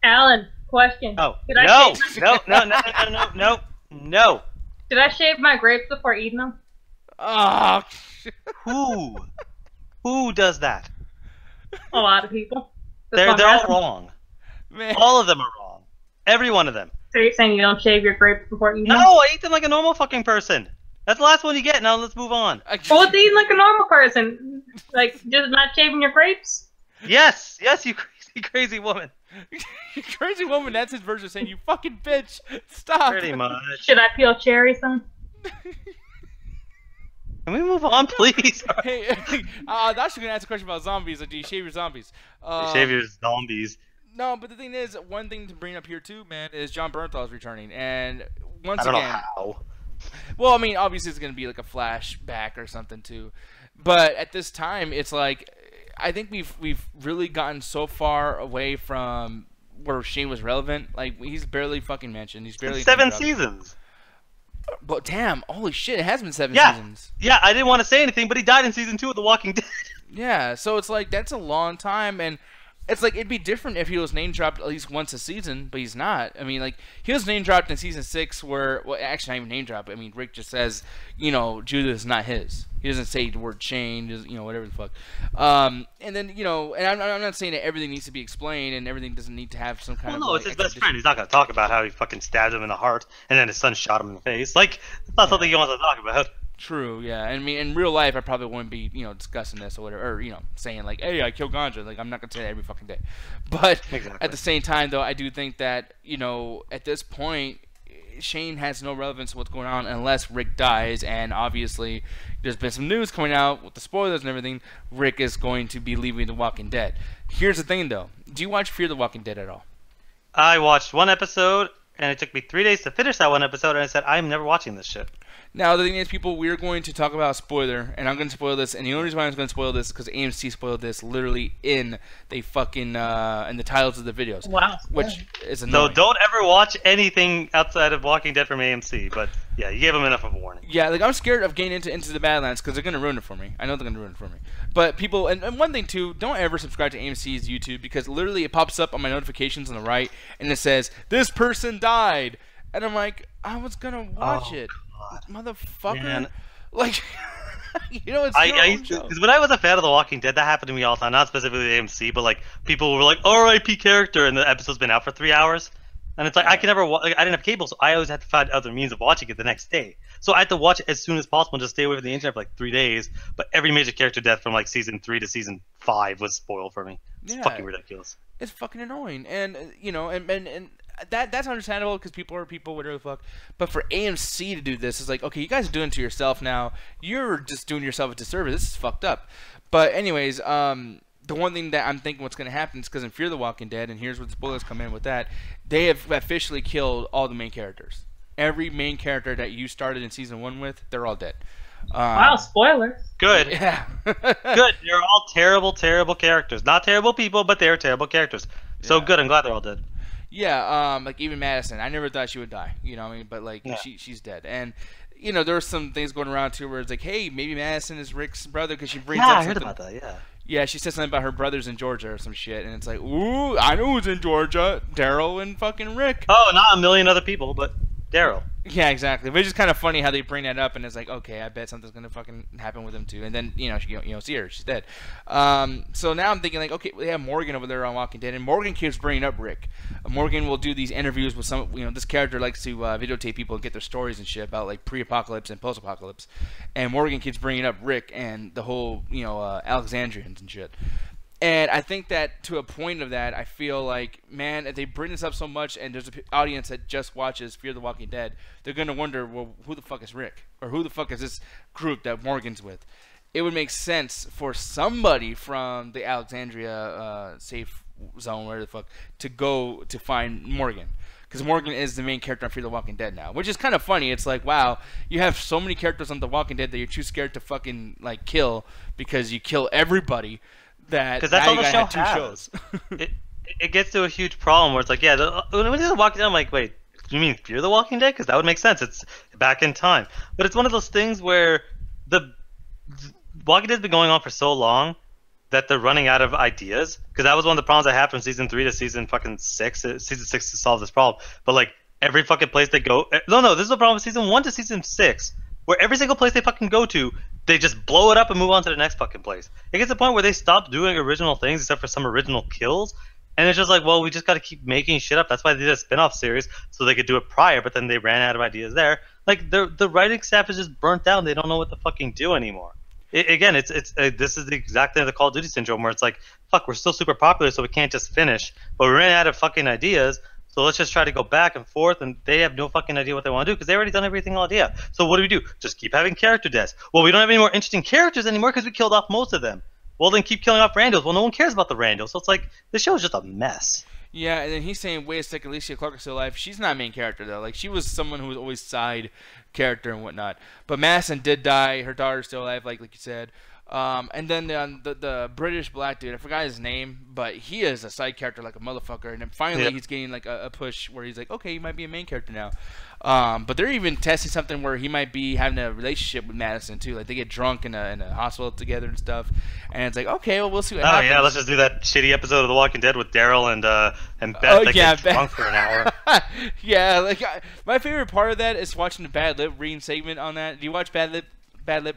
Alan, question. Oh, Did no, I no. Did I shave my grapes before eating them? Oh, Who does that? A lot of people. They're all wrong. man. All of them are wrong. Every one of them. So you're saying you don't shave your grapes before eating them? No, I eat them like a normal fucking person. That's the last one you get. Now let's move on. Well, it's eating like a normal person. Like, just not shaving your grapes? Yes, you crazy woman. You crazy woman, that's his version of saying, you fucking bitch. Stop. Pretty much. Should I peel cherries then? Can we move on, please? Hey, I was actually going to ask a question about zombies. Like, do you shave your zombies? Shave your zombies. No, but the thing is, one thing to bring up here too, man, is Jon Bernthal is returning. And once I don't again... know how. Well, I mean, obviously it's going to be like a flashback or something too. But at this time, it's like... I think we've really gotten so far away from where Shane was relevant. Like, he's barely fucking mentioned. He's barely... 7 seasons. But damn, holy shit, it has been 7 seasons. Yeah, I didn't want to say anything, but he died in season 2 of The Walking Dead. Yeah, so it's like, that's a long time, and it's like, it'd be different if he was name dropped at least once a season, but he's not. I mean, like, he was name dropped in season 6 where, well, actually not even name dropped. I mean, Rick just says, you know, Judith is not his. He doesn't say the word Shane, you know, whatever the fuck. And then, you know, and I'm not saying that everything needs to be explained and everything doesn't need to have some kind of... No, it's his best friend. He's not going to talk about how he fucking stabbed him in the heart and then his son shot him in the face. Like, it's not something he wants to talk about. True, yeah. I mean, in real life, I probably wouldn't be, you know, discussing this or whatever, or, you know, saying, like, hey, I killed Ganja. Like, I'm not going to say that every fucking day. But exactly. At the same time, though, I do think that, you know, at this point, Shane has no relevance to what's going on unless Rick dies, and obviously there's been some news coming out with the spoilers and everything. Rick is going to be leaving The Walking Dead. Here's the thing, though. Do you watch Fear the Walking Dead at all? I watched one episode, and it took me 3 days to finish that one episode, and I said, I'm never watching this shit. Now, the thing is, people, we're going to talk about a spoiler, and I'm going to spoil this, and the only reason why I'm going to spoil this is because AMC spoiled this literally in the fucking, in the titles of the videos. Wow. Which is annoying. So don't ever watch anything outside of Walking Dead from AMC, but yeah, you gave them enough of a warning. Yeah, like, I'm scared of getting into the Badlands because they're going to ruin it for me. I know they're going to ruin it for me. But people, and one thing too, don't ever subscribe to AMC's YouTube because literally it pops up on my notifications on the right, and it says, this person died. And I'm like, I was going to watch it. God. Motherfucker. Man. Like, you know, it's because when I was a fan of The Walking Dead, that happened to me all the time. Not specifically AMC, but like people were like, "R.I.P. character," and the episode's been out for 3 hours, and it's like I can never. I didn't have cable, so I always had to find other means of watching it the next day. So I had to watch it as soon as possible and just stay away from the internet for like 3 days. But every major character death from like season 3 to season 5 was spoiled for me. It's fucking ridiculous. It's fucking annoying, and you know, and that's understandable because people are people, whatever the fuck. But for AMC to do this, it's like, okay, you guys are doing it to yourself now. You're just doing yourself a disservice. This is fucked up. But anyways, the one thing that I'm thinking what's going to happen is because in Fear the Walking Dead, and here's where the spoilers come in with that, they have officially killed all the main characters. Every main character that you started in season 1 with, they're all dead. Wow, spoilers. Good. Yeah. Good. They're all terrible, terrible characters. Not terrible people, but they're terrible characters. So good. I'm glad they're all dead. Yeah, like even Madison, I never thought she would die, you know what I mean? But like, yeah. she's dead. And, you know, there were some things going around too where it's like, hey, maybe Madison is Rick's brother because she brings up I something. heard about that, yeah. Yeah, she said something about her brothers in Georgia or some shit, and it's like, ooh, I know who's in Georgia, Daryl and fucking Rick. Oh, not a million other people, but Daryl. Yeah, exactly. But it's just kind of funny how they bring that up, and it's like, okay, I bet something's gonna fucking happen with him too. And then see her, she's dead. So now I'm thinking like, okay, we have Morgan over there on Walking Dead, and Morgan keeps bringing up Rick. Morgan will do these interviews with some, this character likes to videotape people and get their stories and shit about like pre-apocalypse and post-apocalypse, and Morgan keeps bringing up Rick and the whole Alexandrians and shit. And I think that to a point of that, I feel like, man, if they bring this up so much and there's an audience that just watches Fear the Walking Dead, they're going to wonder, well, who the fuck is Rick? Or who the fuck is this group that Morgan's with? It would make sense for somebody from the Alexandria safe zone, where the fuck, to go to find Morgan. Because Morgan is the main character on Fear the Walking Dead now. Which is kind of funny. It's like, wow, you have so many characters on The Walking Dead that you're too scared to fucking like kill because you kill everybody. Because that's all the show has. It gets to a huge problem where it's like, yeah, when we do The Walking Dead, I'm like, wait, you mean Fear the Walking Dead? Because that would make sense. It's back in time. But it's one of those things where the Walking Dead's been going on for so long that they're running out of ideas. Because that was one of the problems I had from season 3 to season fucking 6. Season 6 to solve this problem. But like every fucking place they go, no, this is the problem with season 1 to season 6. Where every single place they fucking go to, they just blow it up and move on to the next fucking place. It gets to the point where they stop doing original things except for some original kills. And it's just like, well, we just got to keep making shit up. That's why they did a spin-off series so they could do it prior, but then they ran out of ideas there. Like, the writing staff is just burnt down. They don't know what to fucking do anymore. This is the exact thing of the Call of Duty syndrome where it's like, fuck, we're still super popular, so we can't just finish. But we ran out of fucking ideas. So let's just try to go back and forth, and they have no fucking idea what they want to do because they already done everything all idea. So what do? Just keep having character deaths. Well, we don't have any more interesting characters anymore because we killed off most of them. Well, then keep killing off randos. Well, no one cares about the randos. So it's like, this show is just a mess. Yeah, and then he's saying, wait a second, Alicia Clark is still alive. She's not main character, though. Like, she was someone who was always side character and whatnot. But Madison did die. Her daughter's still alive, like you said. And then the British black dude, I forgot his name, but he is a side character like a motherfucker. And then finally he's getting like a push where he's like, okay, he might be a main character now. But they're even testing something where he might be having a relationship with Madison too. Like they get drunk in a hospital together and stuff. And it's like, okay, well, we'll see what happens. Yeah, let's just do that shitty episode of The Walking Dead with Daryl and Beth that gets drunk for an hour. Yeah, like my favorite part of that is watching the Bad Lip reading segment on that. Do you watch Bad Lip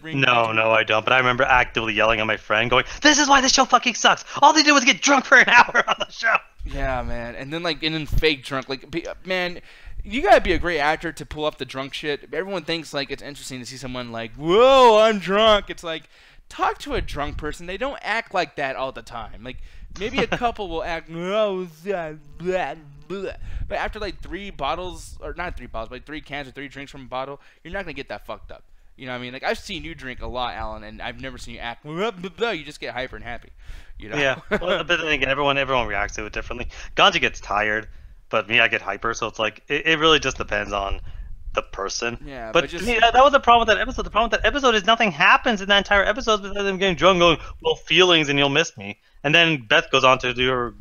reading? No, I don't. But I remember actively yelling at my friend, going, "This is why this show fucking sucks. All they do is get drunk for an hour on the show." Yeah, man. And then fake drunk. Like, man, you gotta be a great actor to pull up the drunk shit. Everyone thinks like it's interesting to see someone like, "Whoa, I'm drunk." It's like, talk to a drunk person. They don't act like that all the time. Like maybe a couple will act, "Oh, blah, blah, blah." But after like 3 bottles, or not 3 bottles, but like 3 cans or 3 drinks from a bottle, you're not gonna get that fucked up. You know what I mean? Like, I've seen you drink a lot, Alan, and I've never seen you act. You just get hyper and happy. You know? Yeah. Well, but then again, everyone reacts to it differently. Ganja gets tired, but me, I get hyper. So it's like, it really just depends on the person. Yeah. But to me, that was the problem with that episode. The problem with that episode is nothing happens in that entire episode besides them getting drunk, going, well, feelings, and you'll miss me. And then Beth goes on to do her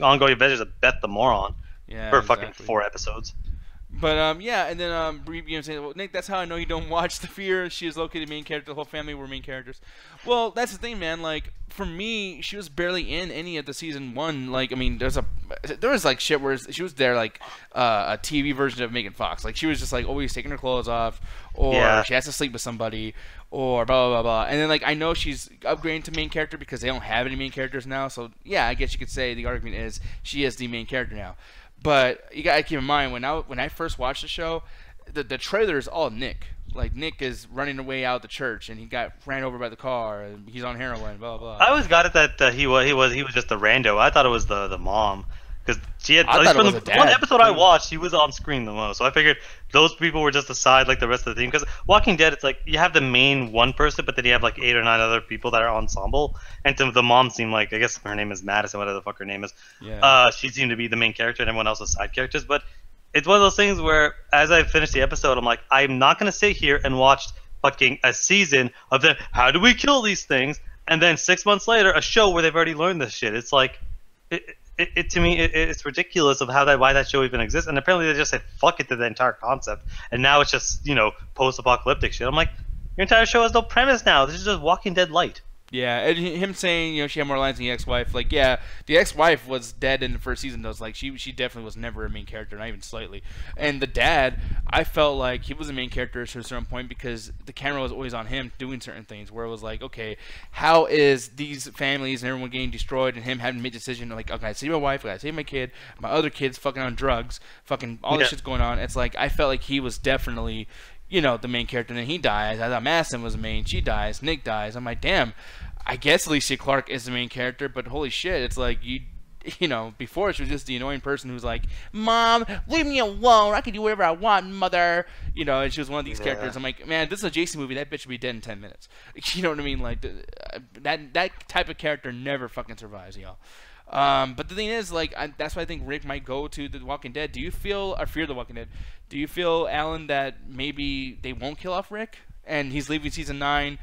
ongoing adventures of Beth the Moron for fucking 4 episodes. But yeah, and then saying, well, Nick, that's how I know you don't watch The Fear. She is located main character. The whole family were main characters. Well, that's the thing, man. Like for me, she was barely in any of the season 1. Like I mean, there was like shit where she was there like a TV version of Megan Fox. Like she was just like always taking her clothes off, or she has to sleep with somebody, or blah blah blah blah. And then like I know she's upgrading to main character because they don't have any main characters now. So yeah, I guess you could say the argument is she is the main character now. But you gotta keep in mind when I first watched the show, the trailer is all Nick. Like Nick is running away out of the church and he got ran over by the car and he's on heroin. Blah blah. I always got it that he was just the rando. I thought it was the mom. Because she had, I at least thought from it was the a one dad. episode I watched, he was on screen the most. So I figured those people were just aside like the rest of the team. Because Walking Dead, it's like you have the main one person, but then you have like 8 or 9 other people that are ensemble. And to the mom seemed like, I guess her name is Madison, whatever the fuck her name is. Yeah. She seemed to be the main character and everyone else was side characters. But it's one of those things where as I finished the episode, I'm like, I'm not going to sit here and watch fucking a season of the how do we kill these things? And then 6 months later, a show where they've already learned this shit. It's like... To me, it's ridiculous of why that show even exists. And apparently they just said fuck it to the entire concept. And now it's just, post-apocalyptic shit. I'm like, your entire show has no premise now. This is just Walking Dead light. Yeah, and him saying, you know, she had more lines than the ex-wife. Like, yeah, the ex-wife was dead in the first season. Though, like, she definitely was never a main character, not even slightly. And the dad, I felt like he was a main character to a certain point because the camera was always on him doing certain things. Where it was like, okay, how is these families and everyone getting destroyed, and him having to make a decision like, okay, I gotta save my wife, I gotta save my kid, my other kid's fucking on drugs, fucking all this shit's going on. It's like I felt like he was definitely, you know, the main character, and then he dies. I thought Madison was the main. She dies. Nick dies. I'm like, damn. I guess Alicia Clark is the main character, but holy shit, it's like you know, before she was just the annoying person who's like, Mom, leave me alone. I can do whatever I want, Mother. You know, and she was one of these characters. I'm like, man, this is a Jason movie. That bitch should be dead in 10 minutes. You know what I mean? Like that type of character never fucking survives, y'all. But the thing is, like, that's why I think Rick might go to The Walking Dead. Do you feel, or Fear the Walking Dead? Do you feel, Alan, that maybe they won't kill off Rick and he's leaving season 9?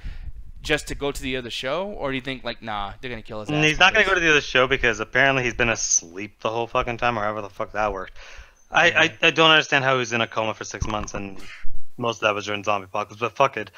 Just to go to the other show, or do you think like, nah, they're gonna kill his ass? He's not gonna go to the other show because apparently he's been asleep the whole fucking time, or however the fuck that worked. I don't understand how he was in a coma for 6 months, and most of that was during zombie apocalypse. But fuck it,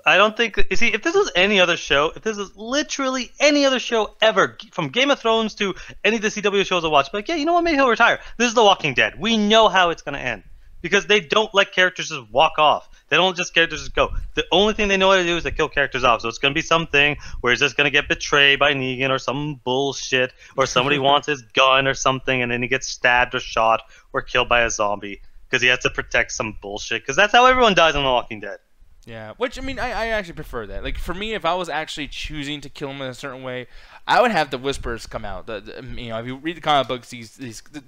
I don't think. You see, if this was any other show, if this was literally any other show ever, from Game of Thrones to any of the CW shows I watch, like, yeah, you know what, maybe he'll retire. This is The Walking Dead. We know how it's gonna end because they don't let characters just walk off. They don't just characters just go. The only thing they know how to do is to kill characters off. So it's going to be something where he's just going to get betrayed by Negan or some bullshit, or somebody wants his gun or something, and then he gets stabbed or shot or killed by a zombie because he has to protect some bullshit. Because that's how everyone dies in The Walking Dead. Yeah, which, I mean, I actually prefer that. Like, for me, if I was actually choosing to kill him in a certain way, I would have the Whispers come out. You know, if you read the comic books, there's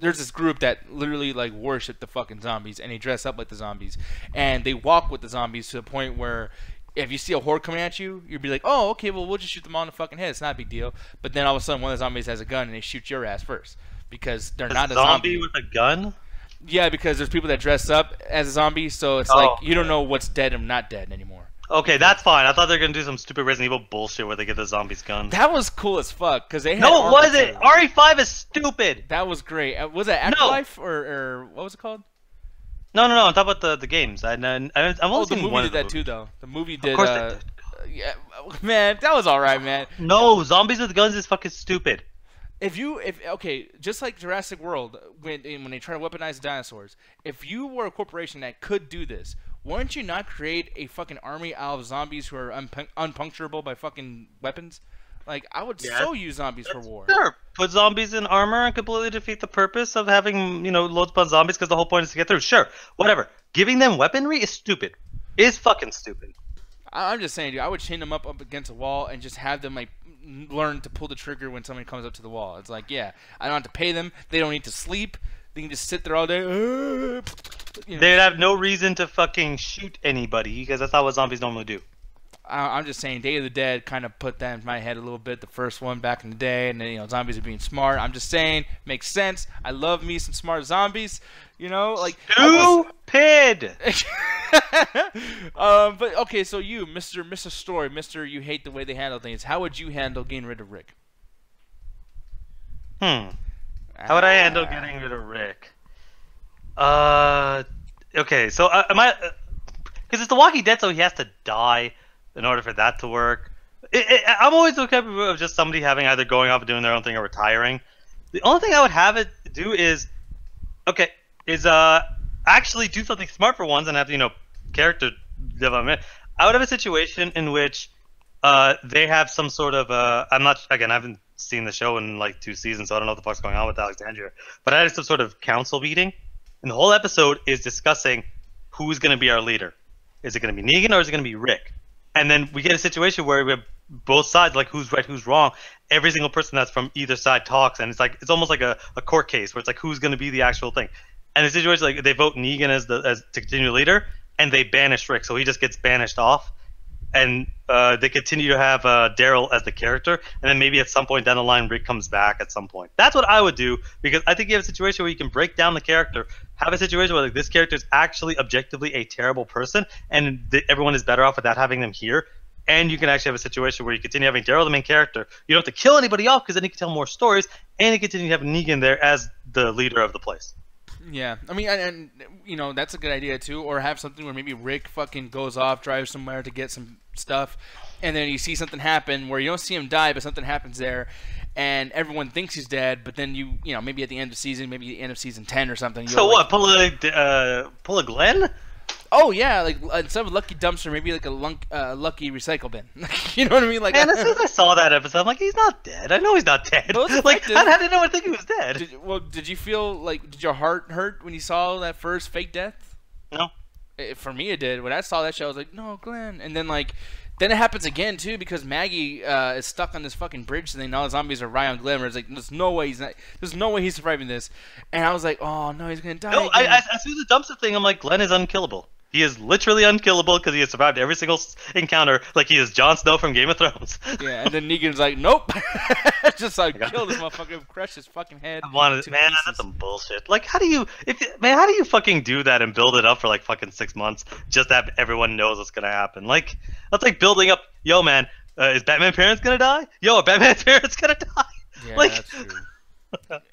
this group that literally, like, worship the fucking zombies, and they dress up like the zombies, and they walk with the zombies to the point where if you see a horde coming at you, you'd be like, oh, okay, well, we'll just shoot them all in the fucking head. It's not a big deal. But then all of a sudden, one of the zombies has a gun, and they shoot your ass first because they're not a zombie. With a gun? Yeah, because there's people that dress up as a zombie, so it's like you don't know what's dead and not dead anymore. Okay, that's fine. I thought they were gonna do some stupid Resident Evil bullshit where they get the zombies guns. That was cool as fuck because they had. No, it wasn't. RE5 is stupid. That was great. Was that Afterlife or what was it called? No. I'm talking about the games. I've only the seen movie one did of that too, though. The movie did. Of course they did. Yeah, man, that was all right, man. No, zombies with guns is fucking stupid. Okay, just like Jurassic World, when they try to weaponize the dinosaurs, if you were a corporation that could do this, wouldn't you not create a fucking army out of zombies who are unpuncturable by fucking weapons? Like, I would so use zombies for war. Sure, put zombies in armor and completely defeat the purpose of having, you know, loads of zombies because the whole point is to get through. Sure, whatever. Giving them weaponry is stupid. Is fucking stupid. I'm just saying, dude, I would chain them up against a wall and just have them, like, learn to pull the trigger when somebody comes up to the wall. It's like, yeah, I don't have to pay them. They don't need to sleep. They can just sit there all day. You know. They'd have no reason to fucking shoot anybody because that's not what zombies normally do. I'm just saying, Day of the Dead kind of put that in my head a little bit. The first one back in the day, and then, you know, zombies are being smart. I'm just saying, makes sense. I love me some smart zombies. You know, like stupid. But okay, so you, Mr. Story, you hate the way they handle things. How would you handle getting rid of Rick? How would I handle getting rid of Rick? Okay, so am I? Because it's The Walking Dead, so he has to die in order for that to work. I'm always okay of just somebody having either going off and doing their own thing or retiring. The only thing I would have it do is, actually do something smart for once and have, you know, character development. I would have a situation in which they have some sort of I haven't seen the show in like 2 seasons, so I don't know what the fuck's going on with Alexandria. But I had some sort of council meeting, and the whole episode is discussing who's going to be our leader. Is it going to be Negan or is it going to be Rick? And then we get a situation where we have both sides, like who's right, who's wrong. Every single person that's from either side talks, and it's almost like a court case where it's like who's going to be the actual thing. And the situation, like, they vote Negan as to continue leader, and they banish Rick, so he just gets banished off. And they continue to have Daryl as the character, and then maybe at some point down the line, Rick comes back at some point. That's what I would do, because I think you have a situation where you can break down the character, have a situation where, like, this character is actually objectively a terrible person, and everyone is better off without having them here. And you can actually have a situation where you continue having Daryl the main character. You don't have to kill anybody off, because then you can tell more stories, and you continue to have Negan there as the leader of the place. Yeah, I mean, and you know, that's a good idea too. Or have something where maybe Rick fucking goes off, drives somewhere to get some stuff, and then you see something happen where you don't see him die, but something happens there, and everyone thinks he's dead. But then you know, maybe at the end of season, maybe the end of season 10 or something. So like, what? Pull a Glenn? Oh yeah, like instead of a lucky dumpster, maybe like a lucky recycle bin. You know what I mean? Like, man, as soon as I saw that episode, I'm like, he's not dead. I know he's not dead. Like, how did anyone think he was dead? Did you feel like, did your heart hurt when you saw that first fake death? No. For me, it did. When I saw that show, I was like, no, Glenn. And then like, then it happens again too because Maggie is stuck on this fucking bridge, and then all the zombies are right on Glenn. Where it's like, there's no way he's surviving this. And I was like, oh no, he's gonna die. No, I see the dumpster thing. I'm like, Glenn is unkillable. He is literally unkillable because he has survived every single encounter like he is Jon Snow from Game of Thrones. Yeah, and then Negan's like, nope. Just like, kill this motherfucker, crush his fucking head. Man, that's some bullshit. Like, how do you fucking do that and build it up for like fucking 6 months just that everyone knows what's gonna happen? Like, that's like building up, yo man, is Batman's parents gonna die? Yo, are Batman's parents gonna die? Yeah, like, that's true.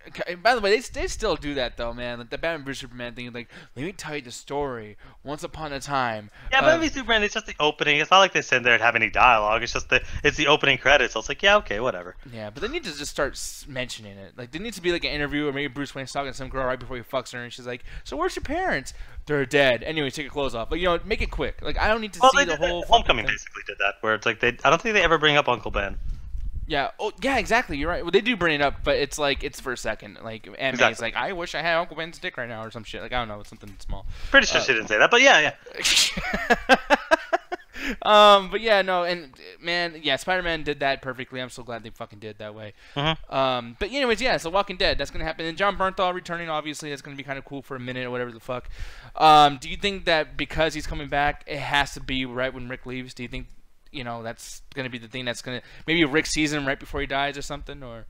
Okay, by the way, they still do that though, man. Like the Batman vs Superman thing, like, let me tell you the story. Once upon a time. Yeah, Batman vs Superman. It's just the opening. It's not like they sit there and have any dialogue. It's just the opening credits. So it's like, yeah, okay, whatever. Yeah, but they need to just start mentioning it. Like, there needs to be like an interview, or maybe Bruce Wayne's talking to some girl right before he fucks her, and she's like, "So where's your parents?" They're dead. Anyway, take your clothes off. Like, you know, make it quick. Like, I don't need to see the whole. Homecoming basically did that, where it's like I don't think they ever bring up Uncle Ben. Yeah. Oh, yeah. Exactly. You're right. Well, they do bring it up, but it's like it's for a second. Like, Aunt May's like, I wish I had Uncle Ben's dick right now, or some shit. Like, I don't know, it's something small. Pretty sure she didn't say that, but yeah. But yeah, no, and man, yeah, Spider-Man did that perfectly. I'm so glad they fucking did it that way. Mm-hmm. But anyways, yeah, so Walking Dead, that's gonna happen. And Jon Bernthal returning, obviously, that's gonna be kind of cool for a minute or whatever the fuck. Do you think that because he's coming back, it has to be right when Rick leaves? Do you think, you know, that's gonna be the thing that's gonna maybe Rick sees him right before he dies or something, or?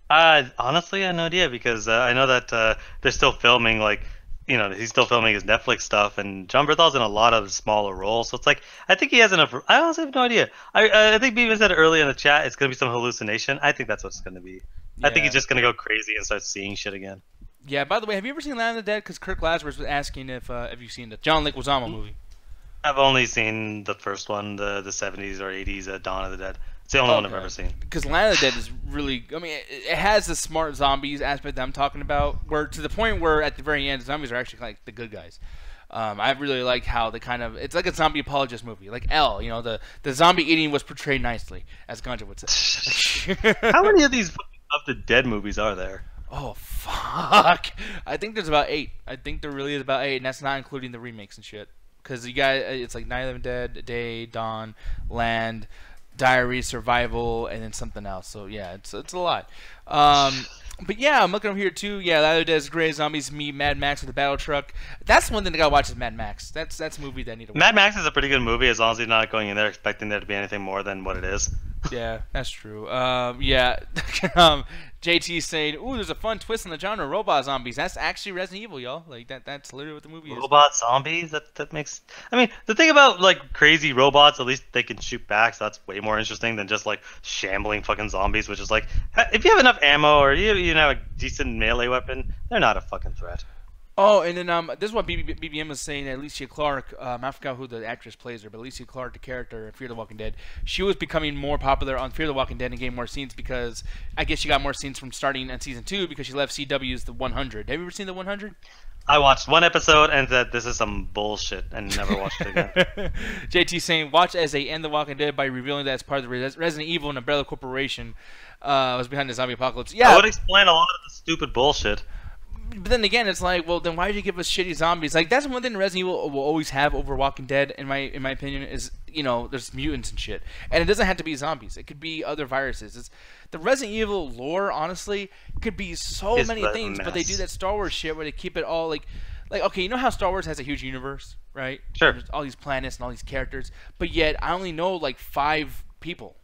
Honestly, I have no idea because I know that they're still filming, like, you know, he's still filming his Netflix stuff, and Jon Bernthal's in a lot of smaller roles, so it's like, I think he has enough. I honestly have no idea. I think Beavis said earlier in the chat it's gonna be some hallucination. I think that's what it's gonna be. Yeah. I think he's just gonna go crazy and start seeing shit again. Yeah. By the way, have you ever seen Land of the Dead? Because Kirk Lazarus was asking if you've seen the John Leguizamo movie. I've only seen the first one, the 70s or 80s, Dawn of the Dead. It's the only one I've ever seen. Because Land of the Dead is really, I mean, it has the smart zombies aspect that I'm talking about, where to the point where at the very end, zombies are actually like the good guys. I really like how they kind of, it's like a zombie apologist movie, like Elle. You know, the zombie eating was portrayed nicely, as Ganja would say. How many of these of the Dead movies are there? Oh fuck! I think there's about 8. I think there really is about 8, and that's not including the remakes and shit. Because you got, it's like Night of the Dead, Day, Dawn, Land, Diary, Survival, and then something else. So yeah, it's a lot. But yeah, I'm looking over here too. Yeah, Land of the Dead is great. Zombies meet Mad Max with a battle truck. That's one thing I gotta watch is Mad Max. That's a movie that I need to watch. Mad Max is a pretty good movie as long as you're not going in there expecting there to be anything more than what it is. Yeah, that's true. Yeah. JT saying, "Ooh, there's a fun twist on the genre, robot zombies." That's actually Resident Evil, y'all. Like that's literally what the movie is. Robot zombies? That makes. I mean, the thing about like crazy robots, at least they can shoot back, so that's way more interesting than just like shambling fucking zombies, which is like, if you have enough ammo or you have a decent melee weapon, they're not a fucking threat. Oh, and then this is what BBM was saying. That Alicia Clark, I forgot who the actress plays her, but Alicia Clark, the character in Fear the Walking Dead, she was becoming more popular on Fear the Walking Dead and getting more scenes because I guess she got more scenes from starting in season 2 because she left CW's The 100. Have you ever seen The 100? I watched one episode and said this is some bullshit and never watched it again. JT saying, watch as they end The Walking Dead by revealing that it's part of the Resident Evil and Umbrella Corporation was behind the zombie apocalypse. Yeah, that would explain a lot of the stupid bullshit. But then again, it's like, well, then why did you give us shitty zombies? Like, that's one thing Resident Evil will always have over Walking Dead, in my opinion, is, you know, there's mutants and shit. And it doesn't have to be zombies. It could be other viruses. The Resident Evil lore, honestly, could be so many things, but they do that Star Wars shit where they keep it all, like, okay, you know how Star Wars has a huge universe, right? Sure. There's all these planets and all these characters, but yet I only know, like, 5 people,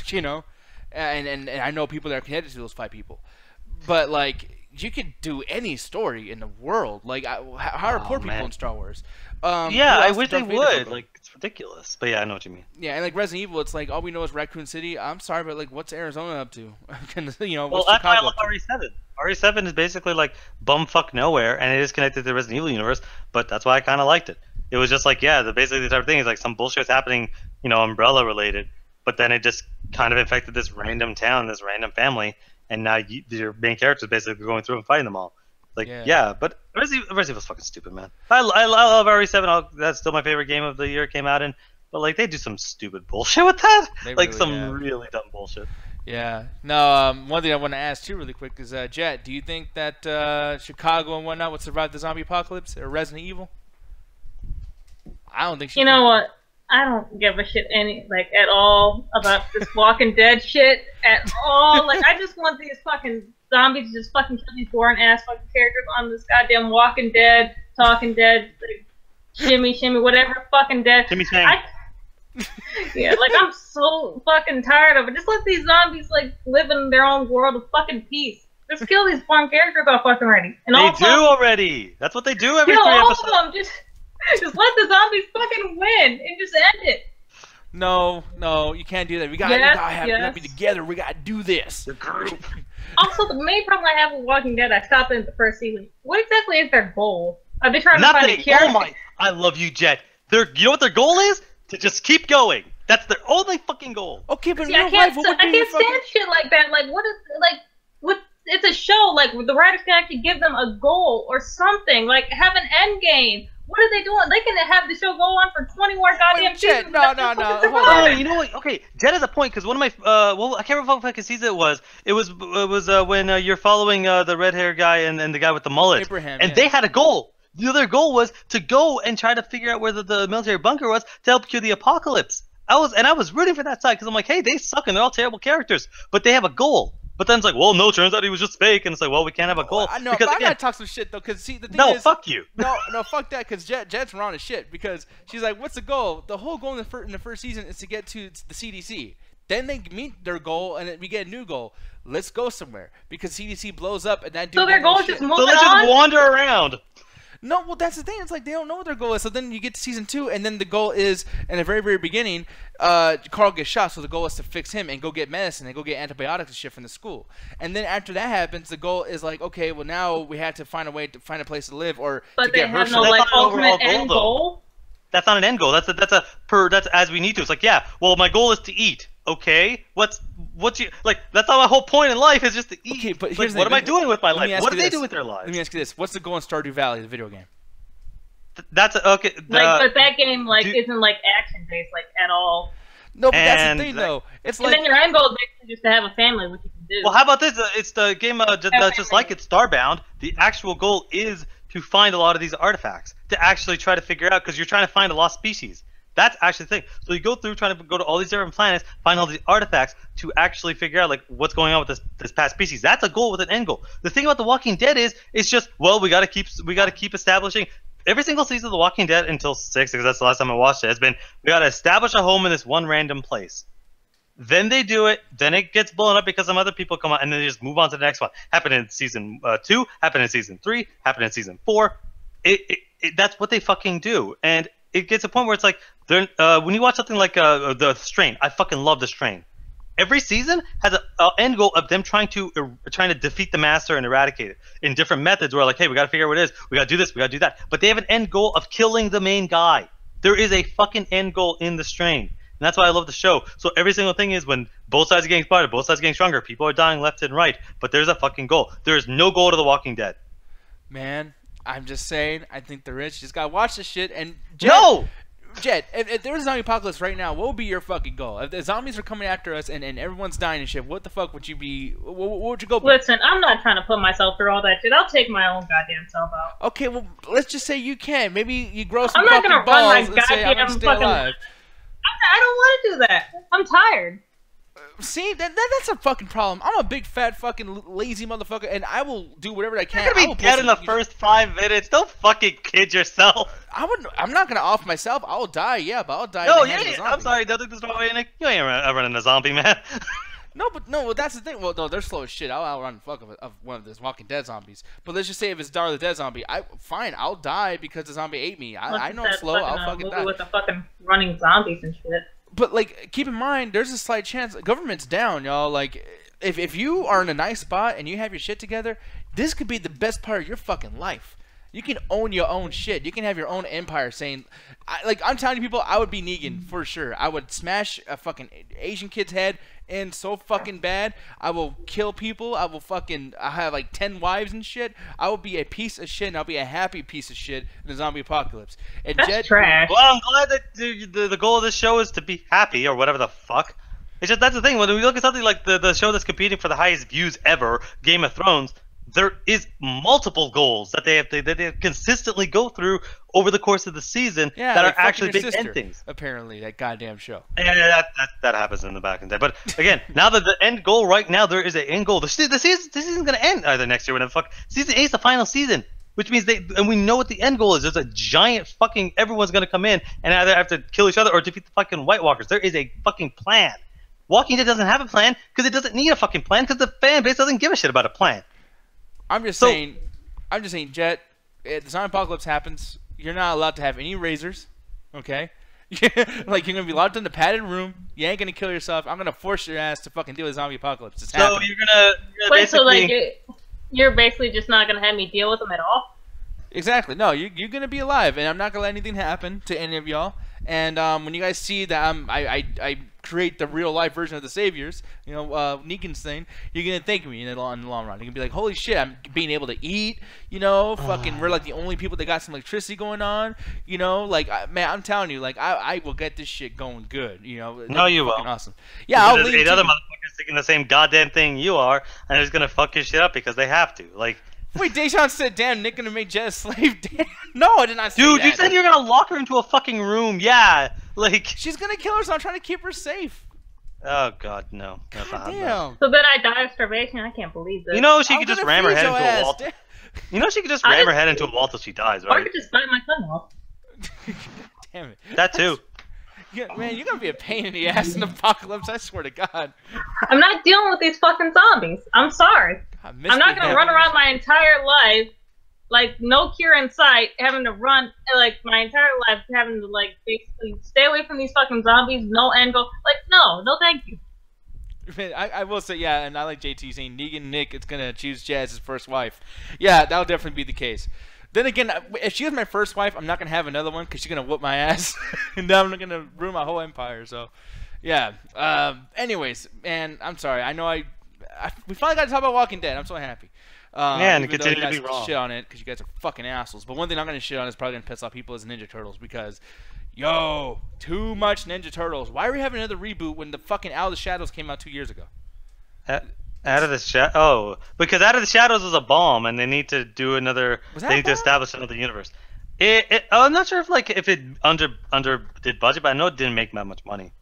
you know? And I know people that are connected to those 5 people. But, like, you could do any story in the world. Like, how are poor people in Star Wars? Yeah, I wish they would. Like, it's ridiculous. But yeah, I know what you mean. Yeah, and like Resident Evil, it's like all we know is Raccoon City. I'm sorry, but like, what's Arizona up to? You know, well, what's that's why I Chicago love RE7. RE7 is basically like bumfuck nowhere, and it is connected to the Resident Evil universe. But that's why I kind of liked it. It was just like, yeah, basically the type of thing is like some bullshit's happening, Umbrella related, but then it just kind of infected this random town, this random family, and now your main character is basically going through and fighting them all. Like, yeah, but Resident Evil's fucking stupid, man. I love RE7. That's still my favorite game of the year it came out in. But like, they do some stupid bullshit with that. Really dumb bullshit. Yeah. No. One thing I want to ask too, really quick, is Jet, do you think that Chicago and whatnot would survive the zombie apocalypse or Resident Evil? I don't think. You know what? I don't give a shit at all about this Walking Dead shit at all. Like, I just want these fucking zombies to just fucking kill these boring ass fucking characters on this goddamn Walking Dead, Talking Dead, like, shimmy, whatever fucking dead. Shimmy Shang. Yeah, like, I'm so fucking tired of it. Just let these zombies, like, live in their own world of fucking peace. Just kill these boring characters all fucking already. And they do already. That's what they do every 3 episodes. All of them. Just let the zombies fucking win and just end it. No, you can't do that. We gotta be together. We gotta do this. The group. Also, the main problem I have with Walking Dead, I stopped in the first season. What exactly is their goal? Are they trying to find a cure? Oh my! I love you, Jet. You know what their goal is? To just keep going. That's their only fucking goal. Okay, but I can't stand shit like that. Like, it's a show. Like, the writers can actually give them a goal or something. Like, have an end game. What are they doing? They can have the show go on for 20 more goddamn seasons. No. Hold on. You know what? Okay, Jet has a point, because one of my I can't remember what fucking season it was. It was when you're following the red hair guy and the guy with the mullet. Abraham, and they had a goal. The other goal was to go and try to figure out where the military bunker was to help cure the apocalypse. I was rooting for that side, because I'm like, hey, they suck and they're all terrible characters, but they have a goal. But then it's like, well, no, turns out he was just fake, and it's like, well, we can't have a goal. I know, but I gotta talk some shit though, because see, the thing is, no, fuck you. No, fuck that, because Jet's wrong as shit. Because she's like, what's the goal? The whole goal in the first season is to get to the CDC. Then they meet their goal, and we get a new goal. Let's go somewhere, because CDC blows up, and that dude. So their goal is just moving on. So let's just wander around. No, well, that's the thing. It's like they don't know what their goal is. So then you get to season 2, and then the goal is, in the very, very beginning, Carl gets shot. So the goal is to fix him and go get medicine and go get antibiotics and shit from the school. And then after that happens, the goal is like, okay, well, now we have to find a place to live or to get Herschel. But they have no, ultimate end goal? That's not an end goal. That's as we need to. It's like, yeah, well, my goal is to eat. Okay, what's your that's not my whole point in life, is just to eat. Okay, but here's what am I doing with my life? What do they do with their lives? Let me ask you this: what's the goal in Stardew Valley, the video game? That's okay. But that game isn't action based at all. No, but that's the thing though. It's and then your end goal is basically just to have a family, which you can do. Well, how about this? It's the game just like it's Starbound. The actual goal is to find a lot of these artifacts to actually try to figure out, because you're trying to find a lost species. That's actually the thing. So you go through trying to go to all these different planets, find all these artifacts to actually figure out what's going on with this past species. That's a goal with an end goal. The thing about The Walking Dead is it's just, well, we got to keep establishing. Every single season of The Walking Dead until 6, because that's the last time I watched it, has been, we got to establish a home in this one random place. Then they do it. Then it gets blown up because some other people come out, and then they just move on to the next one. Happened in season 2. Happened in season 3. Happened in season 4. That's what they fucking do. And it gets to a point where it's like, when you watch something like The Strain, I fucking love The Strain. Every season has an end goal of them trying to defeat the master and eradicate it in different methods. Where hey, we got to figure out what it is. We got to do this. We got to do that. But they have an end goal of killing the main guy. There is a fucking end goal in The Strain, and that's why I love the show. So every single thing is, when both sides are getting spotted, both sides are getting stronger, people are dying left and right. But there's a fucking goal. There is no goal to The Walking Dead. Man, I'm just saying, I think there is. You just gotta watch this shit. And Jet, if there was a zombie apocalypse right now, what would be your fucking goal? If the zombies are coming after us and everyone's dying and shit, what the fuck would you be? What would you go? Listen, I'm not trying to put myself through all that shit. I'll take my own goddamn self out. Okay, well, let's just say you can. Maybe you grow some I'm not gonna balls run my and say, I'm goddamn stay fucking. alive. I don't want to do that. I'm tired. See, that's a fucking problem. I'm a big fat fucking lazy motherfucker, and I will do whatever I can. You're gonna be dead in the first 5 minutes. Don't fucking kid yourself. I'm not gonna off myself. I'll die, yeah, but I'll die. No, I'm sorry. Don't think this wrong, Nick. You ain't running a zombie, man. No, that's the thing. Well, no, they're slow as shit. I'll outrun the fuck of one of those Walking Dead zombies. But let's just say if it's Dawn of the Dead zombie, fine, I'll die because the zombie ate me. I know I'm slow. I'll fucking die. With the fucking running zombies and shit. But keep in mind, there's a slight chance. Government's down, y'all. if you are in a nice spot and you have your shit together, this could be the best part of your fucking life. You can own your own shit. You can have your own empire saying, I'm telling you people, I would be Negan for sure. I would smash a fucking Asian kid's head in so fucking bad. I will kill people. I have like 10 wives and shit. I will be a piece of shit, and I'll be a happy piece of shit in the zombie apocalypse. And That's trash. Well, I'm glad that the goal of this show is to be happy or whatever the fuck. It's just, that's the thing. When we look at something like the show that's competing for the highest views ever, Game of Thrones, there is multiple goals that they have to consistently go through over the course of the season that are actually big endings. Apparently, that goddamn show. Yeah, that happens in the back end. But again, now that the end goal right now, there is an end goal. The season's going to end either next year or whatever. Fuck, season 8 is the final season, which means and we know what the end goal is. There's a giant fucking everyone's going to come in and either have to kill each other or defeat the fucking White Walkers. There is a fucking plan. Walking Dead doesn't have a plan because it doesn't need a fucking plan because the fan base doesn't give a shit about a plan. I'm just saying, Jet, if the zombie apocalypse happens, you're not allowed to have any razors, okay? Like, you're going to be locked in the padded room. You ain't going to kill yourself. I'm going to force your ass to fucking deal with zombie apocalypse. It's happening. You're going to wait, so like, you're basically just not going to have me deal with them at all? Exactly. No, you're going to be alive, and I'm not going to let anything happen to any of y'all. And when you guys see that I create the real life version of the Saviors, Negan's thing, you're gonna thank me in the long run. You're gonna be like, holy shit, I'm being able to eat. Fucking, we're like the only people that got some electricity going on. Man, I'm telling you, like, I will get this shit going good. No, you won't. Awesome. Yeah, I'll leave. 8 other motherfuckers thinking the same goddamn thing you are, and they're just gonna fuck your shit up because they have to. Like. Wait, Dejan said, damn, Nick gonna make Jet a slave. Damn. No, I did not say that. Dude, you said you're gonna lock her into a fucking room. Yeah, like. She's gonna kill her, so I'm trying to keep her safe. Oh, God, no. That's God damn. So then I die of starvation? I can't believe this. She could just ram her head into a wall. She could just ram her head into a wall till she dies, right? Or I could just bite my tongue off. Damn it. That too. Yeah, man, you're gonna be a pain in the ass in the apocalypse, I swear to God. I'm not dealing with these fucking zombies. I'm sorry. I'm not gonna run around my entire life, like, no cure in sight, having to run, like, my entire life, having to, like, basically stay away from these fucking zombies, no end goal. Like, no thank you. Man, I will say, yeah, and I like JT saying Negan Nick is gonna choose Jazz as first wife. Yeah, that'll definitely be the case. Then again, if she was my first wife, I'm not gonna have another one because she's gonna whoop my ass, and then I'm gonna ruin my whole empire. So, yeah. Anyways, man, I'm sorry. I know we finally got to talk about Walking Dead. I'm so happy. And continue to be wrong. Shit on it because you guys are fucking assholes. But one thing I'm gonna shit on is probably gonna piss off people is Ninja Turtles because, too much Ninja Turtles. Why are we having another reboot when the fucking Out of the Shadows came out 2 years ago? Out of the because Out of the Shadows was a bomb, and they need to do another. They need to establish another universe. I'm not sure if it under did budget, but I know it didn't make that much money.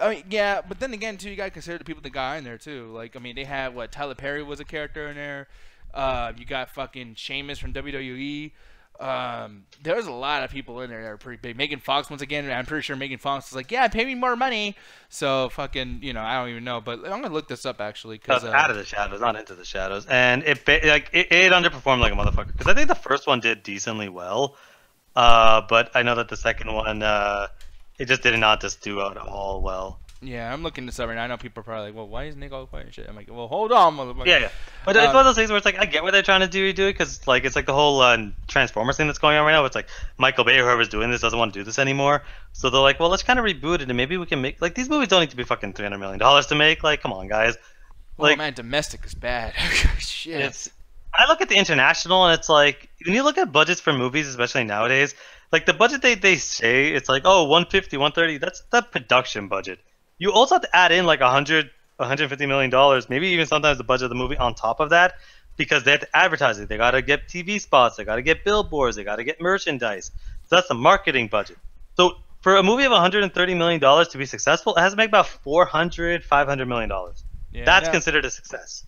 I mean, yeah, but then again, too, you gotta consider the people that got in there too. Like, I mean, they had Tyler Perry was a character in there. You got fucking Sheamus from WWE. There's a lot of people in there that are pretty big. Megan Fox, once again, I'm pretty sure Megan Fox is like, yeah, pay me more money. So fucking, I don't even know, but I'm gonna look this up actually because Out of the Shadows, not Into the Shadows, and it underperformed like a motherfucker because I think the first one did decently well, but I know that the second one it just did not just do at all well. Yeah, I'm looking this up right now. I know people are probably like, well, why is Nick all quiet and shit? I'm like, well, hold on, motherfucker. Yeah. But it's one of those things where it's like, I get what they're trying to do it because, like, it's like the whole Transformers thing that's going on right now. It's like Michael Bay or whoever's doing this doesn't want to do this anymore. So they're like, well, let's kind of reboot it and maybe we can make, like, these movies don't need to be fucking $300 million to make. Like, come on, guys. Like, man, domestic is bad. Shit. I look at the international and it's like, when you look at budgets for movies, especially nowadays, like the budget they say, it's like, oh, 150, 130, that's the production budget. You also have to add in like $150 million, maybe even sometimes the budget of the movie on top of that, because they have to advertise it. They got to get TV spots, they got to get billboards, they got to get merchandise. So that's the marketing budget. So for a movie of $130 million to be successful, it has to make about $500 million. Yeah, that's considered a success.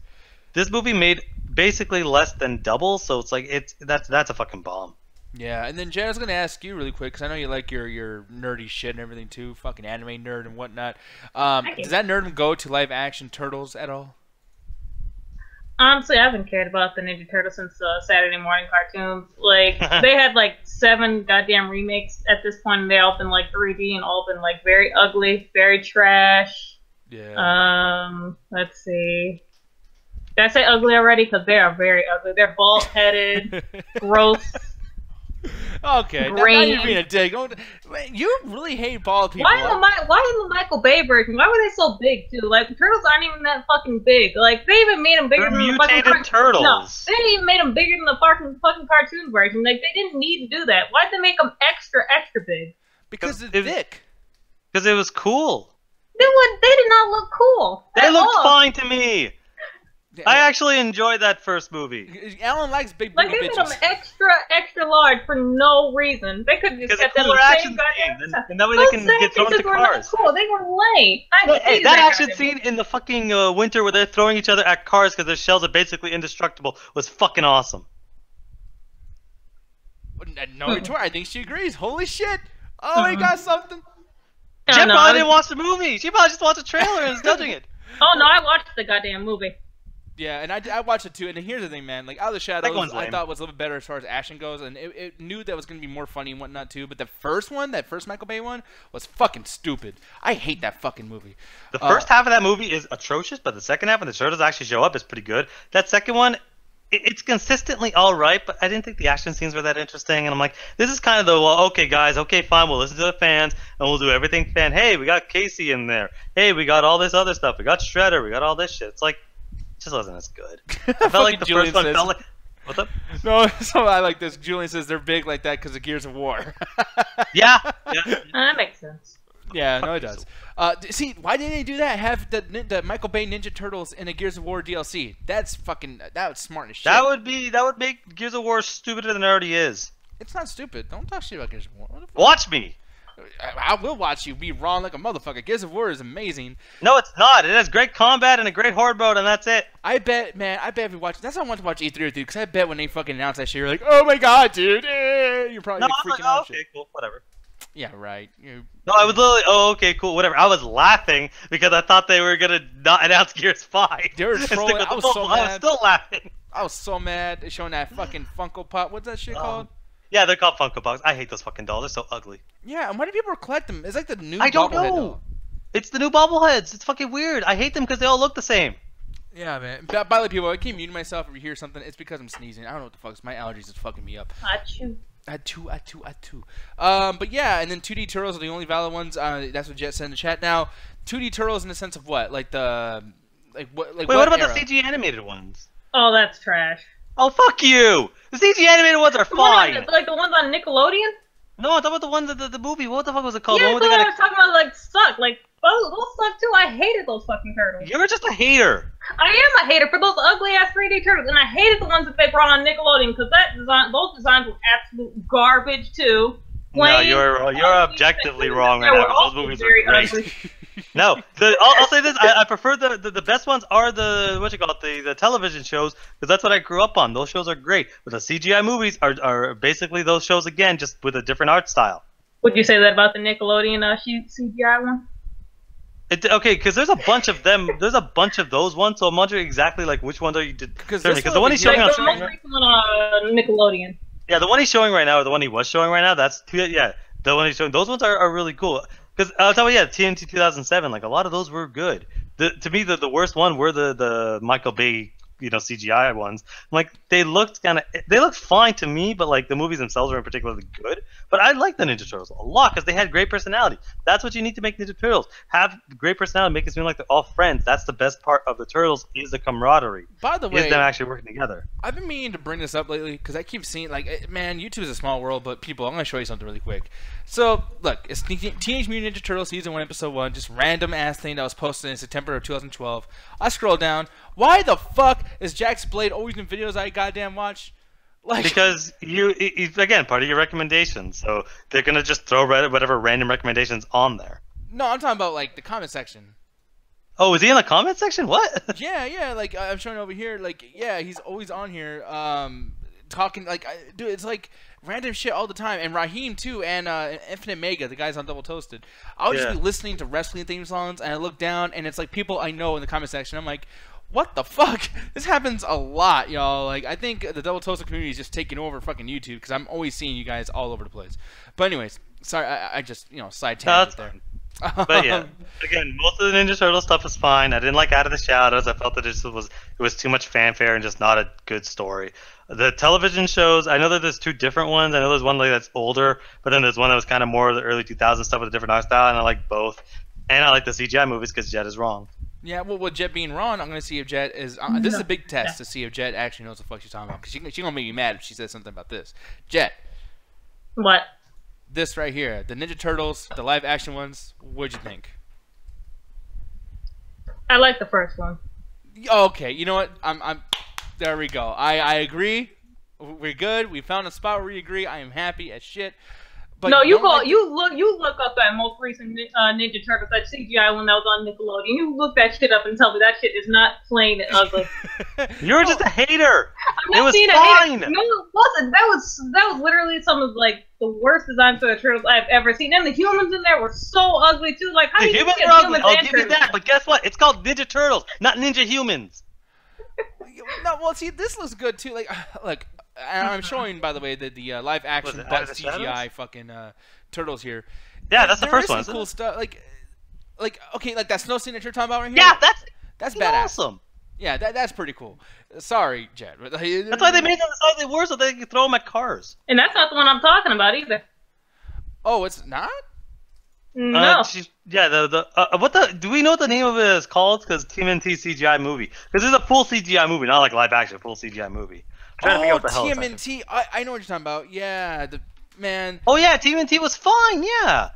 This movie made basically less than double, so it's like that's a fucking bomb. Yeah, and then Jen, I was gonna ask you really quick because I know you like your nerdy shit and everything too, fucking anime nerd and whatnot. Does that nerdom go to live action Turtles at all? Honestly, I haven't cared about the Ninja Turtles since Saturday morning cartoons. Like, they had like 7 goddamn remakes at this point, and they all been like 3D and all been like very ugly, very trash. Yeah. Let's see. Did I say ugly already? Because they are very ugly. They're bald-headed, gross. Okay, now you're being a dick. You really hate bald people. Why in the Michael Bay version? Why were they so big too? Like the turtles aren't even that fucking big. Like they even made them bigger than the fucking mutated turtles. No, they didn't even made them bigger than the fucking cartoon version. Like they didn't need to do that. Why'd they make them extra big? Because it's thick. Because it was cool. They did not look cool. They looked fine to me. I actually enjoyed that first movie. Alan likes big like booty they made bitches. them extra large for no reason. They could have just kept them the same goddamn. And that way they can get thrown into cars. Cool. They were lame. Hey, that action scene in the fucking winter where they're throwing each other at cars because their shells are basically indestructible was fucking awesome. No retort. I think she agrees. Holy shit! Oh, he got something. She probably didn't watch the movie. She probably just watched the trailer and is judging it. Oh no, I watched the goddamn movie. Yeah, and I watched it too. And here's the thing, man. Like, Out of the Shadows, I thought was a little bit better as far as action goes, and it knew that was going to be more funny and whatnot too. But the first one, that first Michael Bay one, was fucking stupid. I hate that fucking movie. The first half of that movie is atrocious, but the second half, when the turtles actually show up, is pretty good. That second one, it's consistently all right, but I didn't think the action scenes were that interesting. And I'm like, this is kind of the, well, okay, guys, okay, fine, we'll listen to the fans, and we'll do everything fan. Hey, we got Casey in there. Hey, we got all this other stuff. We got Shredder. We got all this shit. It's like, it just wasn't as good. I felt like the first one felt like... What's up? No, so I like this. Julian says they're big like that because of Gears of War. Yeah. That makes sense. Yeah, no, it does. See, why didn't they do that? Have the Michael Bay Ninja Turtles in a Gears of War DLC? That's fucking... That was smart as shit. That would make Gears of War stupider than it already is. It's not stupid. Don't talk shit about Gears of War. Watch me. I will watch you be wrong like a motherfucker. Gears of War is amazing. No, it's not. It has great combat and a great horde mode, and that's it. I bet, man. I bet if you watch, that's why I want to watch E3 with you, because I bet when they fucking announce that shit, you're like, oh my god, dude. You're probably freaking out. Okay, cool, whatever. Yeah, right. No, I was literally, okay, cool, whatever. I was laughing because I thought they were gonna not announce Gears 5. They were trolling. I was so mad. I was still laughing. I was so mad. They're showing that fucking Funko Pop. What's that shit called? Yeah, they're called Funko Pops. I hate those fucking dolls. They're so ugly. Yeah, and why do people collect them? It's like the new I don't bobblehead know. doll. It's the new bobbleheads. It's fucking weird. I hate them because they all look the same. Yeah, man. By the way, people, I keep muting myself if you hear something. It's because I'm sneezing. I don't know what the fuck. My allergies is fucking me up. Achoo. Achoo. But yeah, and then 2D Turtles are the only valid ones. That's what Jet said in the chat. Now, 2D Turtles in the sense of what? Like the... Wait, what about era? the CG animated ones? Oh, that's trash. Oh, fuck you! The CG animated ones are fine! Like the ones on Nickelodeon? No, I'm talking about the ones that the movie. What the fuck was it called? Yeah, the one I was talking about, like, suck. Like, those suck too. I hated those fucking turtles. You're just a hater. I am a hater for those ugly-ass 3D turtles, and I hated the ones that they brought on Nickelodeon, because those designs were absolute garbage, too. No, you're objectively wrong right now. Those movies are great. No, I'll say this: I prefer the best ones are the television shows, because that's what I grew up on. Those shows are great, but the CGI movies are basically those shows again, just with a different art style. Would you say that about the Nickelodeon CGI one? Okay, because there's a bunch of them. There's a bunch of those ones, so I'm wondering exactly like which ones are you did. Because the one he's showing on Nickelodeon. Yeah, the one he's showing right now, or the one he was showing right now, the one he's showing. Those ones are really cool. Because I'll tell you, TMNT 2007, like a lot of those were good. To me, the worst one were the Michael Bay, CGI ones. Like they looked fine to me, but like the movies themselves weren't particularly good. But I like the Ninja Turtles a lot because they had great personality. That's what you need to make Ninja Turtles have great personality, make it seem like they're all friends. That's the best part of the Turtles is the camaraderie. By the way, is them actually working together. I've been meaning to bring this up lately because I keep seeing man, YouTube is a small world. But people, I'm gonna show you something really quick. So look, it's Teenage Mutant Ninja Turtles Season 1, Episode 1, just random ass thing that was posted in September of 2012. I scroll down. Why the fuck is Jack's Blade always in videos I goddamn watch? Like, because he's again part of your recommendations, so they're gonna just throw whatever random recommendations on there. No, I'm talking about like the comment section. Oh, is he in the comment section? What? Yeah. Like I'm showing over here. Like, yeah, he's always on here, talking. Like, dude, it's like random shit all the time. And Raheem too, and Infinite Mega, the guys on Double Toasted. I'll just be listening to wrestling theme songs, and I look down, and it's like people I know in the comment section. I'm like, what the fuck? This happens a lot, y'all. Like, I think the Double Toasted community is just taking over fucking YouTube because I'm always seeing you guys all over the place. But anyways, sorry, I just, side tangent there. But yeah, again, most of the Ninja Turtle stuff is fine. I didn't like Out of the Shadows. I felt that it was too much fanfare and just not a good story. The television shows, I know that there's two different ones. I know there's one like that's older, but then there's one that was kind of more of the early 2000s stuff with a different art style, and I like both. And I like the CGI movies because Jet is wrong. Yeah, well, with Jet being wrong, I'm going to see if Jet is... this is a big test to see if Jet actually knows what the fuck she's talking about. Because she's going to make me mad if she says something about this. Jet. What? This right here. The Ninja Turtles, the live action ones. What'd you think? I like the first one. Okay, you know what? There we go. I agree. We're good. We found a spot where we agree. I am happy as shit. But no, you look up that most recent Ninja Turtles, that CGI one that was on Nickelodeon. You look that shit up and tell me that shit is not plain and ugly. You're just a hater. I'm not it was fine. No, it wasn't. That was literally some of like the worst designs for the turtles I've ever seen. And the humans in there were so ugly too. Like how the do you humans get are ugly. humans I'll and give you that. But guess what? It's called Ninja Turtles, not Ninja Humans. No, well, see, this looks good too. Like, look, and I'm showing, by the way, the live action but CGI fucking turtles here. Yeah, that's the first one. There is some cool stuff. Like okay, like that snow scene that you're talking about right here. Yeah, that's badass. Awesome. Yeah, that's pretty cool. Sorry, Jet. That's why they made them the size they were, so they could throw them at cars. And that's not the one I'm talking about either. Oh, it's not? No. Do we know what the name of it is called? Because TMNT CGI movie. Because it's a full CGI movie, not like live action, full CGI movie. Oh, TMNT. I know what you're talking about. Yeah, man. Oh yeah, TMNT was fine. Yeah.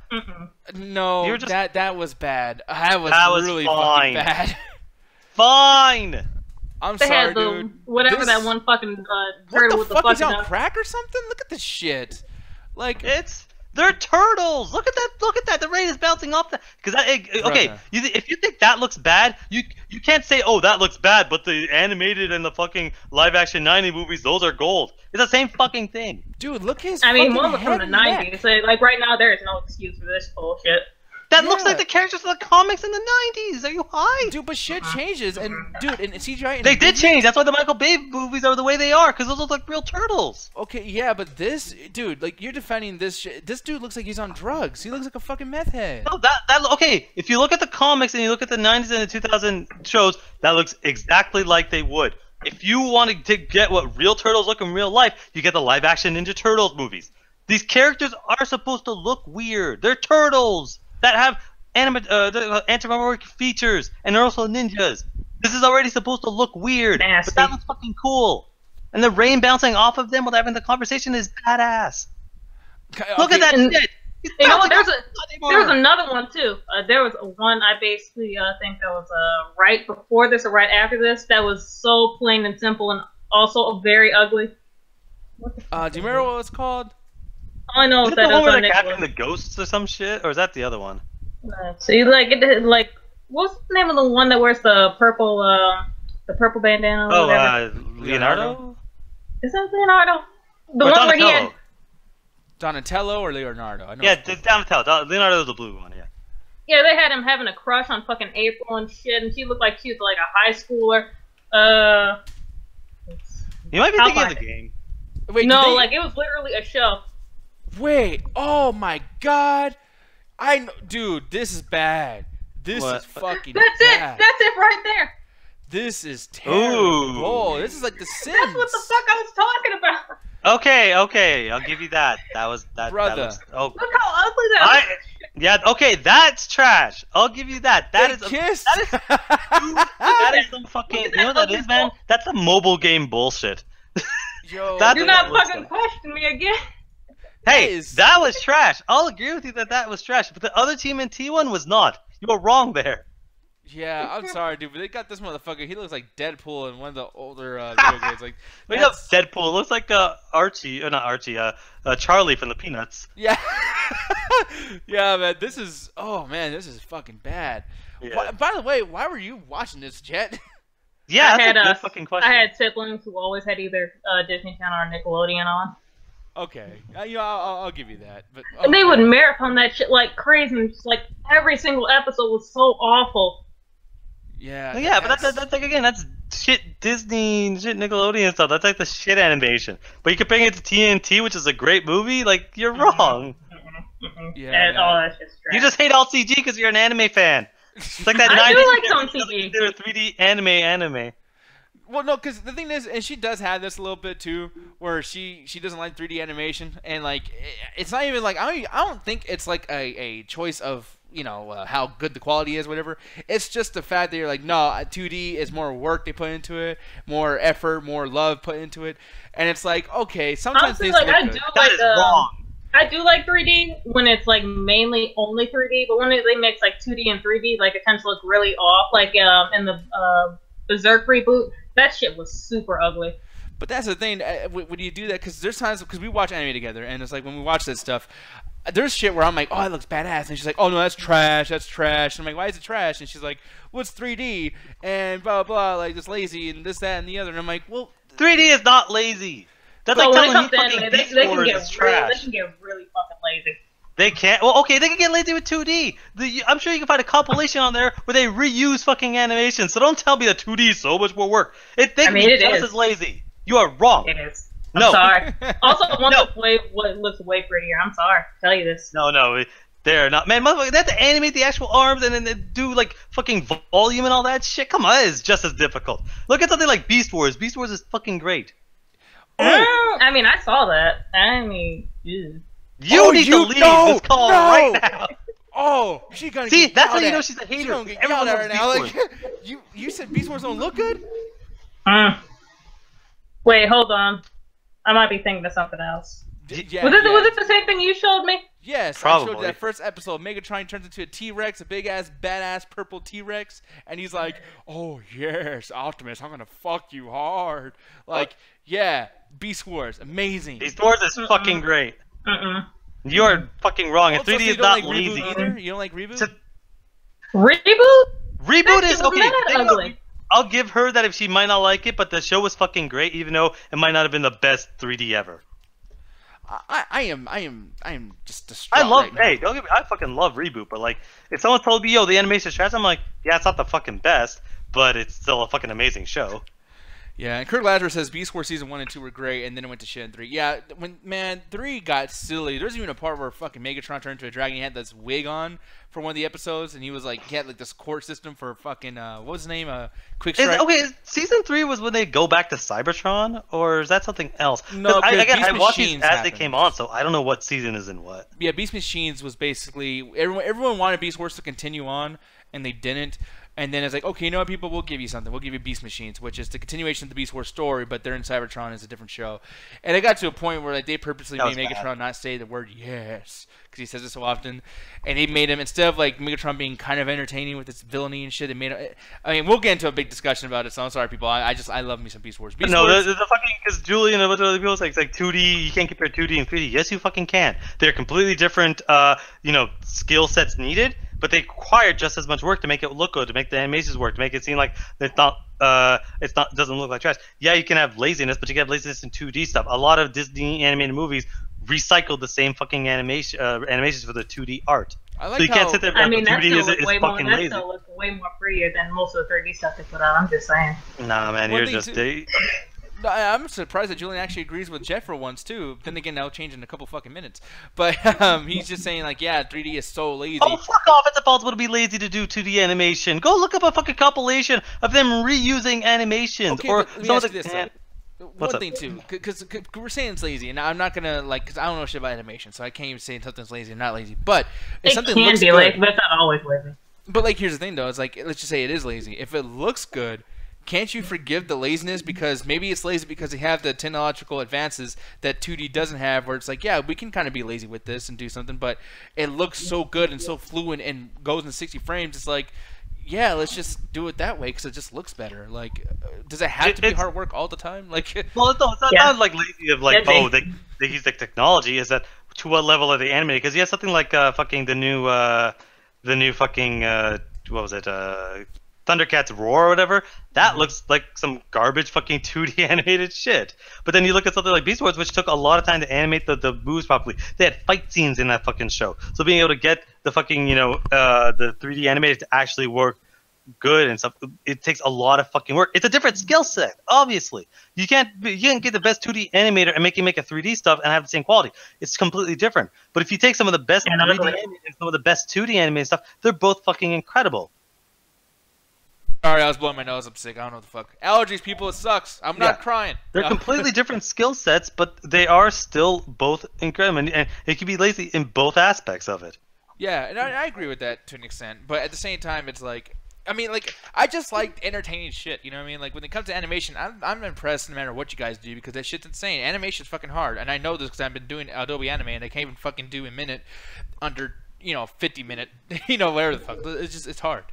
No, that was bad. That was really fucking bad. Fine. I'm they sorry, had the, dude. Whatever that one fucking turtle with the fucking... What the fuck is on crack or something? Look at this shit. Like they're turtles. Look at that. Look at that. The rain is bouncing off that. Because okay, if you think that looks bad, you can't say, oh, that looks bad, but the animated and the fucking live action 90 movies, those are gold. It's the same fucking thing. Dude, look his. I mean, one was from the 90s. So, like right now, there is no excuse for this bullshit. That looks like the characters from the comics in the 90s. Are you high? Dude, but shit changes, and dude, in CGI... They did change. That's why the Michael Bay movies are the way they are, because those look like real turtles. Okay, yeah, but this... Dude, like, you're defending this shit. This dude looks like he's on drugs. He looks like a fucking meth head. No, okay, if you look at the comics and you look at the 90s and the 2000 shows, that looks exactly like they would. If you want to get what real turtles look in real life, you get the live-action Ninja Turtles movies. These characters are supposed to look weird. They're turtles that have... anthropomorphic features, and they're also ninjas. This is already supposed to look weird, nasty. But that looks fucking cool. And the rain bouncing off of them while they're having the conversation is badass. Look at that shit. You know what? There was another one too. There was one I basically think that was right before this or right after this that was so plain and simple and also very ugly. Do you remember what it was called? All I know is that the one where on they're capturing the ghosts or some shit, or is that the other one? See, like what's the name of the one that wears the purple bandana? Or whatever? Leonardo. Is that Leonardo? The one where he had Donatello or Leonardo? I know it's Donatello. Leonardo is the blue one. Yeah. Yeah, they had him having a crush on fucking April and shit, and she looked like she was like a high schooler. You might be thinking of the game. Wait, no, like it was literally a show. Wait, oh my god. Dude, this is bad. This is fucking bad. That's it right there. This is terrible. Ooh. This is like The Sims. That's what the fuck I was talking about. Okay, I'll give you that. That was that. Brother. Look how ugly that is. Yeah, okay, that's trash. I'll give you that. That is some fucking. You know what that is, man? That's a mobile game bullshit. Yo, do not fucking question me again. Hey, that was trash. I'll agree with you that was trash, but the other TMNT one was not. You were wrong there. Yeah, I'm sorry, dude, but they got this motherfucker. He looks like Deadpool in one of the older video games. Like, wait up, Deadpool looks like Archie, or not Archie, Charlie from the Peanuts. Yeah, yeah, man. This is fucking bad. Yeah. By the way, why were you watching this, Jet? Yeah, that's a good fucking question. I had siblings who always had either Disney Channel or Nickelodeon on. Okay, I'll give you that. But and they would marathon that shit like crazy, and just like every single episode was so awful. Yeah. Well, yeah, but that's like again, that's shit Disney, shit Nickelodeon stuff. That's like the shit animation. But you compare it to TNT, which is a great movie. Like you're wrong. Yeah, all that shit's trash. You just hate all CG because you're an anime fan. It's like that. I 90s do like some CG. They're 3D anime. Well, no, because the thing is, and she does have this a little bit too, where she doesn't like 3D animation, and like it's not even like I don't think it's like a choice of how good the quality is, whatever. It's just the fact that you're like, no, 2D is more work they put into it, more effort, more love put into it, and it's like, okay, sometimes honestly, things look I good. do That is wrong. I do like 3D when it's like mainly only 3D, but when they mix like 2D and 3D, like it tends to look really off. Like in the Berserk reboot, that shit was super ugly. But that's the thing, when you do that, because there's times, because we watch anime together, and it's like when we watch that stuff, there's shit where I'm like, oh, it looks badass, and she's like, oh no, that's trash, and I'm like, why is it trash? And she's like, well, it's 3D, and blah blah, like it's lazy, and this, that, and the other, and I'm like, well, 3D is not lazy. That's So like when it telling comes me to fucking anime, Beast they can Wars get is trash. they can get really fucking lazy. They can't. Well, okay, they can get lazy with 2D. I'm sure you can find a compilation on there where they reuse fucking animation. So don't tell me that 2D is so much more work. They can be just as lazy. You are wrong. It is. No. I'm sorry. Also, one looks way prettier. I'm sorry to tell you this. No, they're not. Man, motherfucker, they have to animate the actual arms and then they do like fucking volume and all that shit. Come on, it's just as difficult. Look at something like Beast Wars. Beast Wars is fucking great. I mean, I saw that. I mean, ew. You need to leave this call right now. Oh, she's gonna see. Get That's how yelled you know at. she's a hater. She's gonna get Everyone yelled at right now. loves Beast Like, you said Beast Wars don't look good? Wait, hold on. I might be thinking of something else. Yeah, Was it the same thing you showed me? Yes, probably. I showed you that first episode. Megatron turns into a T-Rex, a big-ass, badass purple T-Rex, and he's like, oh, yes, Optimus, I'm gonna fuck you hard. Like, yeah, Beast Wars, amazing. Beast Wars is fucking great. You are fucking wrong, and 3D is not lazy. Either? You don't like Reboot? Reboot? Reboot is okay. Ugly. I'll give her that if she might not like it, but the show was fucking great, even though it might not have been the best 3D ever. I am just distraught. I fucking love Reboot, but like, if someone told me, yo, the animation's trash, I'm like, yeah, it's not the fucking best, but it's still a fucking amazing show. Yeah, and Kirk Lazarus says Beast Wars season 1 and 2 were great, and then it went to shit in 3. Yeah, when 3 got silly, there's even a part where fucking Megatron turned into a dragon. He had this wig on for one of the episodes, and he was like, he had like this court system for fucking what was his name? Quick Strike. Season 3 was when they go back to Cybertron, or is that something else? No, I watched these as they came on, so I don't know what season is in what. Yeah, Beast Machines was basically everyone wanted Beast Wars to continue on, and they didn't. And then it's like, okay, you know what, people, we'll give you something. We'll give you Beast Machines, which is the continuation of the Beast Wars story, but they're in Cybertron as a different show. And it got to a point where like they purposely made Megatron not say the word yes, because he says it so often. And they made him, instead of like Megatron being kind of entertaining with its villainy and shit, they made it. I mean, we'll get into a big discussion about it, so I'm sorry, people. I love me some Beast Wars. Wars. The fucking, because Julian and a bunch of other people say it's like 2D, you can't compare 2D and 3D. Yes, you fucking can. They're completely different, skill sets needed. But they require just as much work to make it look good, to make the animations work, to make it seem like it's not doesn't look like trash. Yeah, you can have laziness, but you can have laziness in 2D stuff. A lot of Disney animated movies recycled the same fucking animations for the 2D art. I like so you can't sit there and be like, 2D is fucking lazy. That still looks way more prettier than most of the 3D stuff they put out. I'm just saying. Nah, man, you're just. I'm surprised that Julian actually agrees with Jeff for once too. Then again, that'll change in a couple fucking minutes. But he's just saying like, yeah, 3D is so lazy. Oh, fuck off! It's impossible to be lazy to do 2D animation. Go look up a fucking compilation of them reusing animations. Okay, or let me ask you this. One thing too, because we're saying it's lazy, and I'm not gonna because I don't know shit about animation, so I can't even say something's lazy or not lazy. But if something looks good, lazy, but it's not always lazy. But like, here's the thing though, it's like, let's just say it is lazy. If it looks good, can't you forgive the laziness because maybe it's lazy because they have the technological advances that 2D doesn't have, where it's like, yeah, we can kind of be lazy with this and do something, but it looks so good and so fluid and goes in 60 frames. It's like, yeah, let's just do it that way because it just looks better. Like, does it have to be hard work all the time? Like, well, it's not like lazy of like, oh, they use the technology. Is that to what level are they animated? Because you have something like fucking the new fucking what was it? Thundercats Roar or whatever, that looks like some garbage fucking 2D animated shit. But then you look at something like Beast Wars, which took a lot of time to animate the moves properly. They had fight scenes in that fucking show. So being able to get the fucking, the 3D animated to actually work good and stuff, it takes a lot of fucking work. It's a different skill set, obviously. You can't get the best 2D animator and make 3D stuff and have the same quality. It's completely different. But if you take some of the best 3D animators and some of the best 2D animated stuff, they're both fucking incredible. Sorry, I was blowing my nose. I'm sick. I don't know what the fuck. Allergies, people. It sucks. I'm not crying. They're completely different skill sets, but they are still both incredible, and it can be lazy in both aspects of it. Yeah, and I agree with that to an extent. But at the same time, it's like, I mean, like, I just like entertaining shit. You know what I mean? Like, when it comes to animation, I'm impressed no matter what you guys do, because that shit's insane. Animation's fucking hard, and I know this because I've been doing Adobe Anime, and I can't even fucking do a minute under, 50 minute, whatever the fuck. It's hard.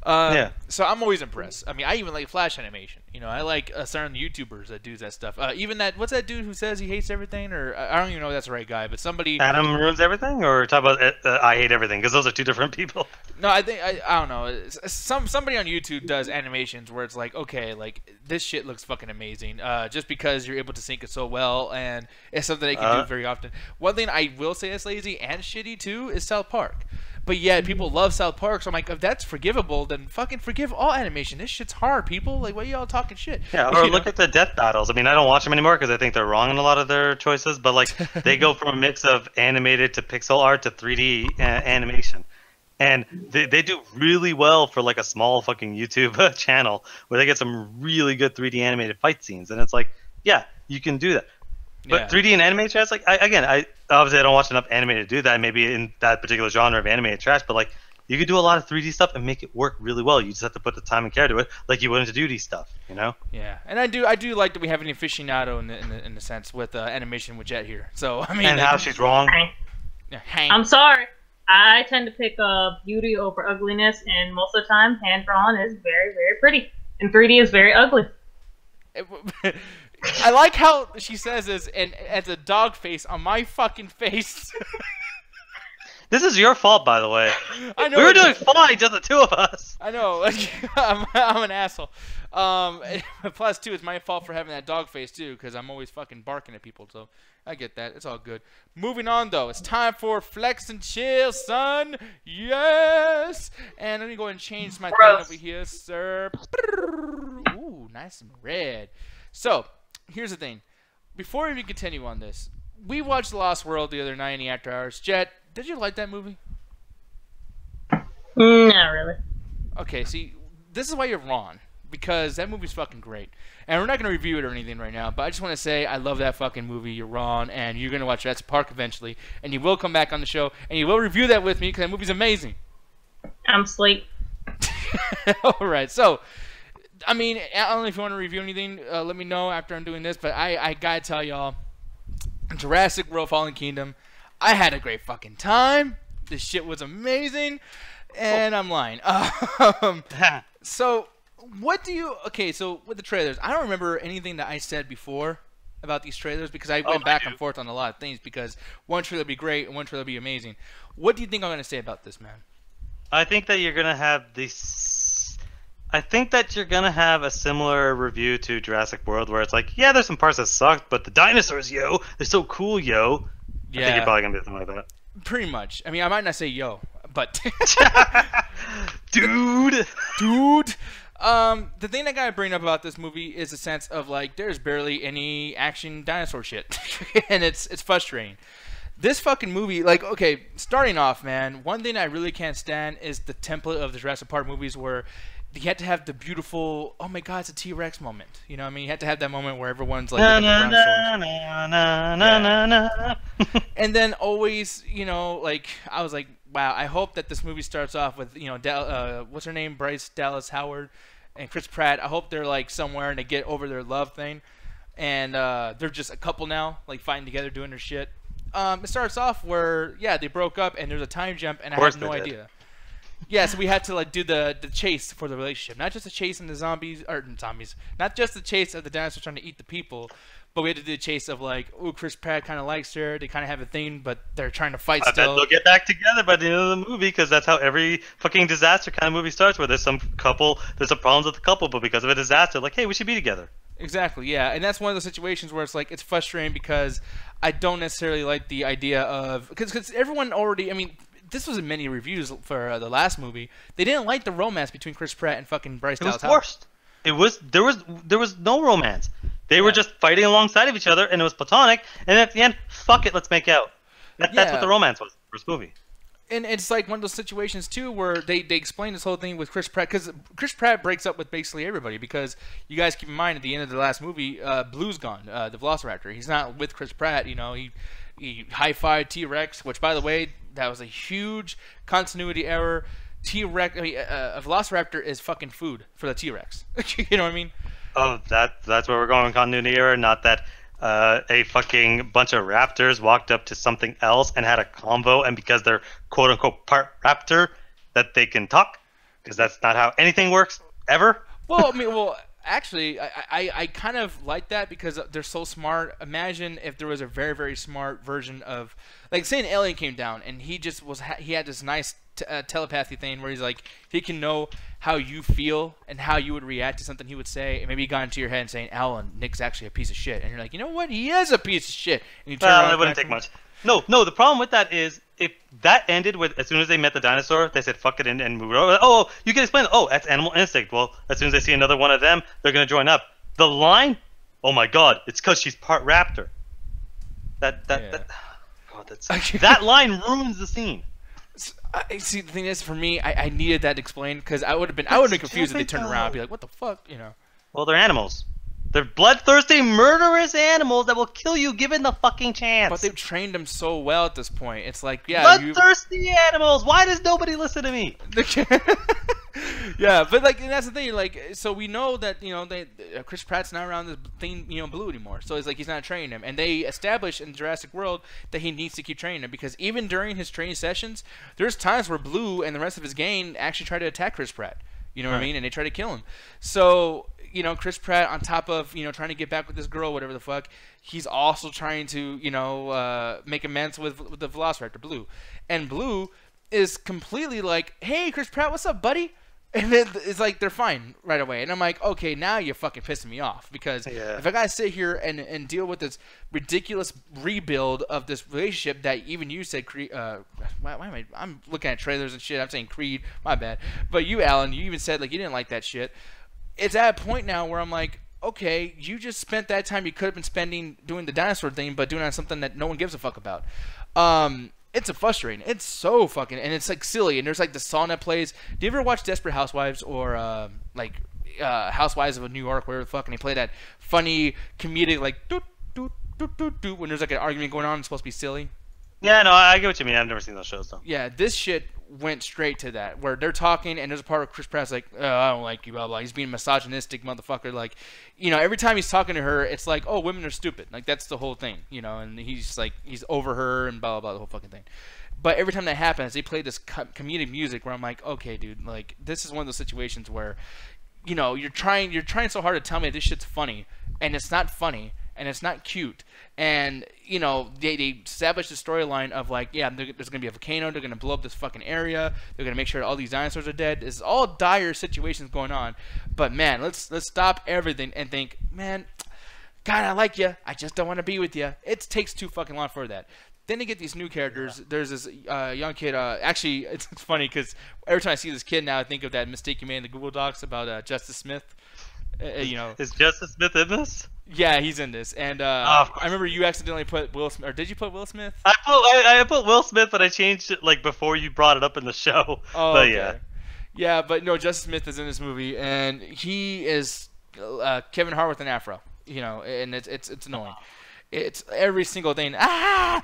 So I'm always impressed. I mean, I even like Flash animation. I like certain YouTubers that do that stuff. Even what's that dude who says he hates everything? Or I don't even know if that's the right guy, but somebody. Adam ruins everything, or talk about I hate everything, because those are two different people. No, I think I don't know. Somebody on YouTube does animations where it's like, okay, like this shit looks fucking amazing. Just because you're able to sync it so well, and it's something they can do very often. One thing I will say that's lazy and shitty too is South Park. But yet people love South Park, so I'm like, if that's forgivable, then fucking forgive all animation. This shit's hard, people. Like, why are y'all talking shit? Yeah, or look at the death battles. I mean, I don't watch them anymore because I think they're wrong in a lot of their choices. But like, they go from a mix of animated to pixel art to 3D animation, and they do really well for like a small fucking YouTube channel where they get some really good 3D animated fight scenes. And it's like, yeah, you can do that. But 3D and animated trash, like, I obviously I don't watch enough anime to do that. Maybe in that particular genre of animated trash, but like, you can do a lot of 3D stuff and make it work really well. You just have to put the time and care to it, like you would into 2D stuff, Yeah, and I do like that we have an aficionado in the sense with animation with Jet here. So I mean, and how she's wrong. I'm sorry. I tend to pick beauty over ugliness, and most of the time, hand drawn is very, very pretty, and 3D is very ugly. I like how she says this, and as a dog face on my fucking face. This is your fault, by the way. I know we were doing fine, just the two of us. I know. I'm an asshole. Plus, too, it's my fault for having that dog face, too, because I'm always fucking barking at people, so I get that. It's all good. Moving on, though. It's time for Flex and Chill, son. Yes! And let me go ahead and change my thing over here, sir. Ooh, nice and red. So, here's the thing. Before we even continue on this, we watched The Lost World the other night in the after hours. Jet, did you like that movie? Not really. Okay, see, this is why you're wrong. Because that movie's fucking great. And we're not going to review it or anything right now, but I just want to say I love that fucking movie. You're wrong, and you're going to watch Jurassic Park eventually, and you will come back on the show, and you will review that with me, because that movie's amazing. I'm asleep. Alright, so, I mean, I don't know if you want to review anything, let me know after I'm doing this, but I gotta tell y'all, Jurassic World Fallen Kingdom, I had a great fucking time. This shit was amazing, and I'm lying. So, what do you... Okay, so with the trailers, I don't remember anything that I said before about these trailers, because I went back and forth on a lot of things, because one trailer would be great and one trailer would be amazing. What do you think I'm going to say about this, man? I think that you're going to have this... I think that you're going to have a similar review to Jurassic World, where it's like, yeah, there's some parts that sucked, but the dinosaurs, yo, they're so cool, yo. Yeah. I think you're probably going to be something like that. Pretty much. I mean, I might not say yo, but... Dude! The thing I gotta bring up about this movie is the sense of, like, there's barely any action dinosaur shit. And it's frustrating. This fucking movie, like, okay, starting off, man, one thing I really can't stand is the template of the Jurassic Park movies where you had to have the beautiful, oh my god, it's a T-Rex moment. You know what I mean? You had to have that moment where everyone's like, and then always, like, I was like, wow, I hope that this movie starts off with, what's her name? Bryce Dallas Howard and Chris Pratt. I hope they're, like, somewhere and they get over their love thing. And they're just a couple now, like, fighting together, doing their shit. It starts off where, yeah, they broke up and there's a time jump and I had no idea. Yeah, so we had to, like, do the chase for the relationship. Not just the chase in the zombies. Not just the chase of the dinosaurs trying to eat the people. But we had to do the chase of, like, ooh, Chris Pratt kind of likes her. They kind of have a thing, but they're trying to fight still. I bet they'll get back together by the end of the movie, because that's how every fucking disaster kind of movie starts, where there's some problems with the couple, but because of a disaster, like, hey, we should be together. Exactly, yeah. And that's one of those situations where it's, like, it's frustrating because I don't necessarily like the idea of... Because everyone already... I mean, this was in many reviews for the last movie. They didn't like the romance between Chris Pratt and fucking Bryce It Dallas was worst. It was there was no romance. They were just fighting alongside of each other, and it was platonic. And at the end, fuck it, let's make out. That's what the romance was. First movie. And it's like one of those situations too where they explain this whole thing with Chris Pratt, because Chris Pratt breaks up with basically everybody, because you guys keep in mind at the end of the last movie, Blue's gone, the Velociraptor. He's not with Chris Pratt. You know, he high-fived T-Rex, which by the way, that was a huge continuity error. T-Rex, a Velociraptor is fucking food for the T-Rex. You know what I mean? Oh, that's where we're going with continuity error, not that a fucking bunch of raptors walked up to something else and had a convo, and because they're quote-unquote part raptor, that they can talk? Because that's not how anything works, ever. Well, I mean, actually, I kind of like that because they're so smart. Imagine if there was a very, very smart version of, like, say an alien came down and he just he had this nice telepathy thing where he's like, he can know how you feel and how you would react to something he would say, and maybe he got into your head and saying, Alan, Nick's actually a piece of shit, and you're like, you know what, he is a piece of shit, and you turn around. It wouldn't take much. No, the problem with that is if that ended with as soon as they met the dinosaur, they said fuck it and moved over. Oh, you can explain. Oh, that's animal instinct. Well, as soon as they see another one of them, they're gonna join up. The line, oh my god, it's because she's part raptor. That line ruins the scene. See, the thing is, for me, I needed that explained, because I would have been confused if they turned around and be like, what the fuck, you know? Well, they're animals. They're bloodthirsty, murderous animals that will kill you given the fucking chance. But they've trained them so well at this point. It's like, yeah, bloodthirsty animals. Why does nobody listen to me? Yeah, but like, and that's the thing. Like, so we know that, you know, Chris Pratt's not around this thing, you know, Blue anymore. So it's like he's not training him, and they establish in Jurassic World that he needs to keep training him, because even during his training sessions, there's times where Blue and the rest of his gang actually try to attack Chris Pratt. You know what I mean? And they try to kill him. So, you know, Chris Pratt, on top of, you know, trying to get back with this girl, whatever the fuck, he's also trying to, you know, make amends with the Velociraptor, Blue. And Blue is completely like, hey, Chris Pratt, what's up, buddy? And then it's like they're fine right away. And I'm like, okay, now you're fucking pissing me off, because if I gotta sit here and deal with this ridiculous rebuild of this relationship that even you said I'm looking at trailers and shit. I'm saying Creed, my bad. But you, Alan, you even said like you didn't like that shit. It's at a point now where I'm like, okay, you just spent that time you could have been spending doing the dinosaur thing, but doing it on something that no one gives a fuck about. It's frustrating. It's so fucking, and it's like silly. And there's like the song that plays. Do you ever watch Desperate Housewives or Housewives of New York, where the fuck, and they play that funny comedic like doot doot doot doot doot when there's like an argument going on. It's supposed to be silly. Yeah, no, I get what you mean. I've never seen those shows though. Yeah, this shit went straight to that, where they're talking and there's a part where Chris Pratt's like, oh, I don't like you, blah blah. He's being misogynistic, motherfucker. Like, you know, every time he's talking to her, it's like, oh, women are stupid. Like, that's the whole thing, you know. And he's like, he's over her and blah blah blah, the whole fucking thing. But every time that happens, they play this comedic music where I'm like, okay, dude, like this is one of those situations where, you know, you're trying so hard to tell me this shit's funny, and it's not funny. And it's not cute. And, you know, they established the storyline of, like, yeah, there's going to be a volcano. They're going to blow up this fucking area. They're going to make sure all these dinosaurs are dead. It's all dire situations going on. But, man, let's stop everything and think, man, God, I like you. I just don't want to be with you. It takes too fucking long for that. Then they get these new characters. Yeah. There's this young kid. Actually, it's funny because every time I see this kid now, I think of that mistake you made in the Google Docs about Justice Smith. You know, is Justice Smith in this? Yeah, he's in this, and I remember you accidentally put Will Smith, or did you put Will Smith? I put Will Smith, but I changed it like before you brought it up in the show. Oh, but okay. Yeah, but no, Justice Smith is in this movie, and he is Kevin Hart with an afro, you know, and it's annoying. It's every single thing. Yeah,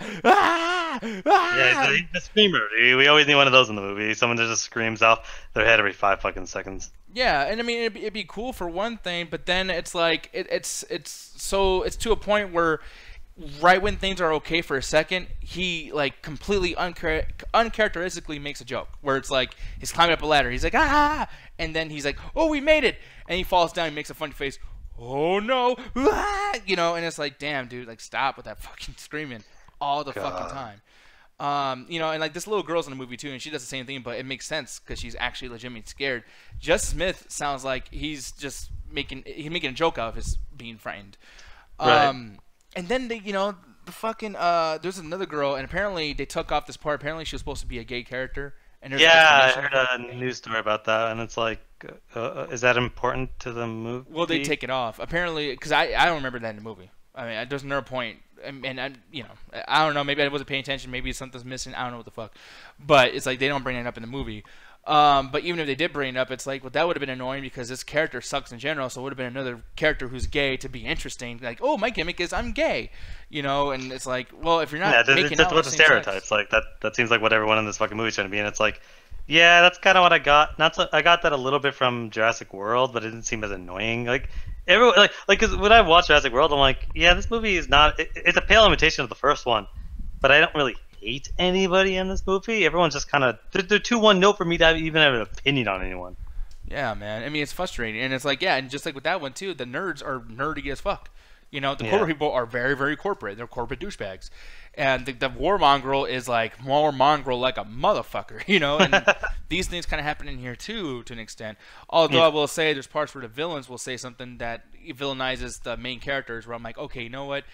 he's the screamer. We always need one of those in the movie. Someone that just screams out their head every 5 fucking seconds. Yeah, and I mean it'd be cool for one thing, but then it's like it's to a point where right when things are okay for a second, he like completely uncharacteristically makes a joke where it's like he's climbing up a ladder. He's like and then he's like, oh, we made it, and he falls down and makes a funny face. Oh no, you know, and it's like, damn, dude, like stop with that fucking screaming all the fucking time. You know, and like this little girl's in the movie too, and she does the same thing, but it makes sense because she's actually legitimately scared. Justice Smith sounds like he's making a joke out of his being frightened. Right. And then they the fucking there's another girl, and apparently they took off this part. Apparently she was supposed to be a gay character. And there's I heard a news story about that, and it's like, is that important to the movie? Well, they take it off apparently, because I don't remember that in the movie. I mean, there's no point, and I, you know, I don't know. Maybe I wasn't paying attention. Maybe something's missing. I don't know what the fuck. But it's like they don't bring it up in the movie. But even if they did bring it up, it's like, well, that would have been annoying because this character sucks in general. So it would have been another character who's gay to be interesting. Like, oh, my gimmick is I'm gay, you know. And it's like, well, if you're not making that's out what the stereotypes like that seems like what everyone in this fucking movie is trying to be. And it's like, yeah, that's kind of what I got. I got that a little bit from Jurassic World, but it didn't seem as annoying. Like everyone, like, cause when I watch Jurassic World, I'm like, yeah, this movie is not. It's a pale imitation of the first one, but I don't really hate anybody in this movie. Everyone's just kind of they're too one note for me to even have an opinion on anyone. Yeah, man. I mean, it's frustrating, and it's like, yeah, and just like with that one too, the nerds are nerdy as fuck. You know, the corporate people are very, very corporate. They're corporate douchebags, and the warmonger is like more mongrel like a motherfucker. You know, and these things kind of happen in here too, to an extent. Although I will say, there's parts where the villains will say something that villainizes the main characters, where I'm like, okay, you know what?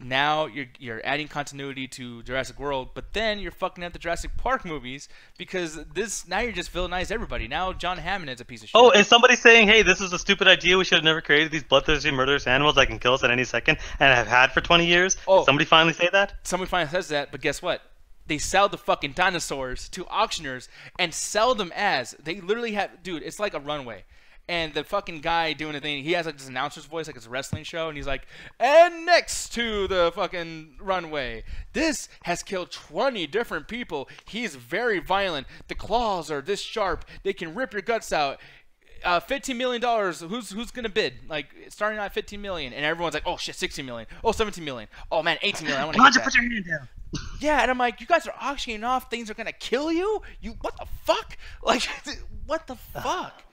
Now you're adding continuity to Jurassic World, but then you're fucking up the Jurassic Park movies because now you're just villainized everybody. Now John Hammond is a piece of shit. Oh, and somebody's saying, hey, this is a stupid idea. We should have never created these bloodthirsty, murderous animals that can kill us at any second and have had for 20 years. Oh, did somebody finally say that? Somebody finally says that, but guess what? They sell the fucking dinosaurs to auctioneers and sell them as they literally have. Dude, it's like a runway. And the fucking guy doing the thing, he has like this announcer's voice, like it's a wrestling show, and he's like, and next to the fucking runway, this has killed 20 different people. He's very violent. The claws are this sharp. They can rip your guts out. $15 million. Who's gonna bid? Like starting at $15 million, and everyone's like, oh shit, $16 million. Oh, $17 million. Oh man, $18 million. I want to get that. Put your hand down. Yeah, and I'm like, you guys are auctioning off things that are gonna kill you. What the fuck? Like, what the fuck?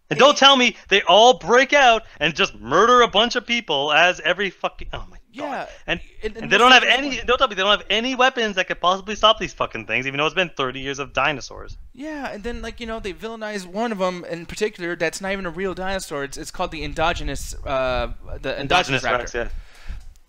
And don't tell me they all break out and just murder a bunch of people as every fucking. Oh my god. Yeah. And they don't have any. Don't tell me they don't have any weapons that could possibly stop these fucking things, even though it's been 30 years of dinosaurs. Yeah, and then like, you know, they villainize one of them in particular that's not even a real dinosaur. It's called the endogenous endogenous raptor. Rex, yeah.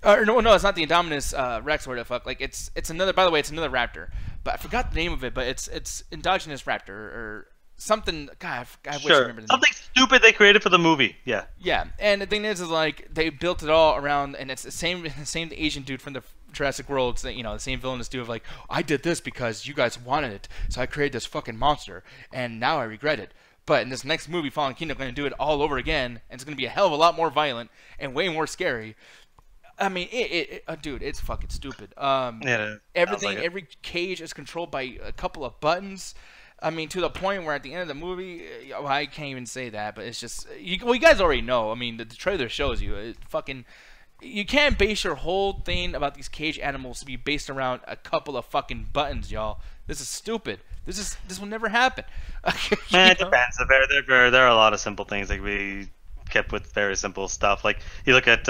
No, it's not the Indominus Rex or whatever the fuck. Like it's another. By the way, it's another raptor, but I forgot the name of it. But it's endogenous raptor or something. God, I wish I remember the name. Something stupid they created for the movie. Yeah. Yeah, and the thing is like they built it all around, and it's the same Asian dude from the Jurassic World. It's, you know, the same villainous dude of like, I did this because you guys wanted it, so I created this fucking monster, and now I regret it. But in this next movie, Fallen Kingdom, I'm going to do it all over again, and it's going to be a hell of a lot more violent and way more scary. I mean, dude, it's fucking stupid. Everything, like every cage is controlled by a couple of buttons. I mean, to the point where at the end of the movie, I can't even say that, but it's just, you guys already know. I mean, the trailer shows you. You can't base your whole thing about these cage animals to be based around a couple of fucking buttons, y'all. This is stupid. This will never happen. Man, it depends. There are a lot of simple things that we kept with very simple stuff. Like you look at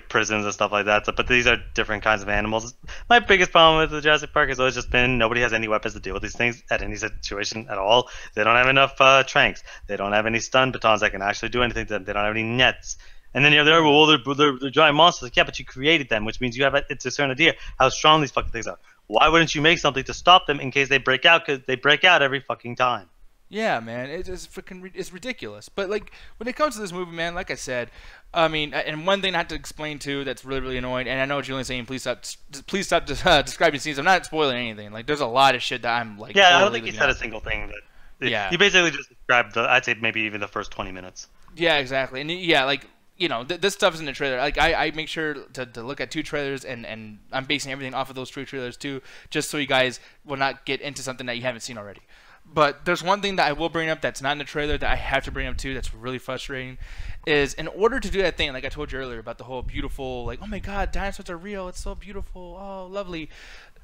prisons and stuff like that. But these are different kinds of animals. My biggest problem with the Jurassic Park has always just been nobody has any weapons to deal with these things at any situation at all. They don't have enough tranks. They don't have any stun batons that can actually do anything to them. They don't have any nets. And then you're there, well, they're giant monsters. Like, yeah, but you created them, which means you have it's a certain idea how strong these fucking things are. Why wouldn't you make something to stop them in case they break out? Because they break out every fucking time. Yeah, man, it's ridiculous. But like when it comes to this movie, man, like I said, I mean, and one thing I have to explain too that's really, really annoying. And I know Julian's saying, please stop describing scenes. I'm not spoiling anything. Like, there's a lot of shit that I'm like. Yeah, I don't think he said a single thing. But yeah, he basically just described I'd say maybe even the first 20 minutes. Yeah, exactly. And yeah, like, you know, this stuff is in the trailer. Like, I make sure to look at 2 trailers, and I'm basing everything off of those 2 trailers too, just so you guys will not get into something that you haven't seen already. But there's one thing that I will bring up that's not in the trailer that I have to bring up too that's really frustrating, is in order to do that thing, like I told you earlier about the whole beautiful, like, oh my god, dinosaurs are real, it's so beautiful, oh, lovely.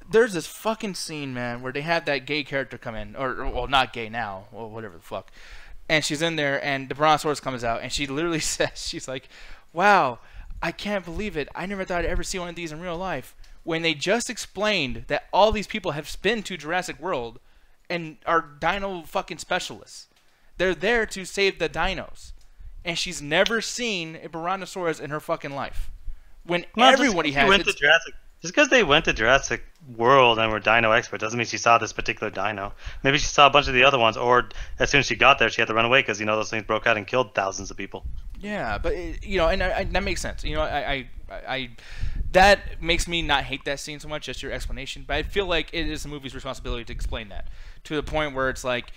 There's this fucking scene, man, where they have that gay character come in, or well, not gay now, or whatever the fuck. And she's in there, and the brontosaurus comes out, and she literally says, she's like, wow, I can't believe it. I never thought I'd ever see one of these in real life. When they just explained that all these people have been to Jurassic World and are dino fucking specialists. They're there to save the dinos. And she's never seen a brontosaurus in her fucking life. When everybody has went to Jurassic Just because they went to Jurassic World and were dino expert doesn't mean she saw this particular dino. Maybe she saw a bunch of the other ones, or as soon as she got there, she had to run away because those things broke out and killed thousands of people. Yeah, but and that makes sense. That makes me not hate that scene so much, just your explanation. But I feel like it is the movie's responsibility to explain that to the point where it's like,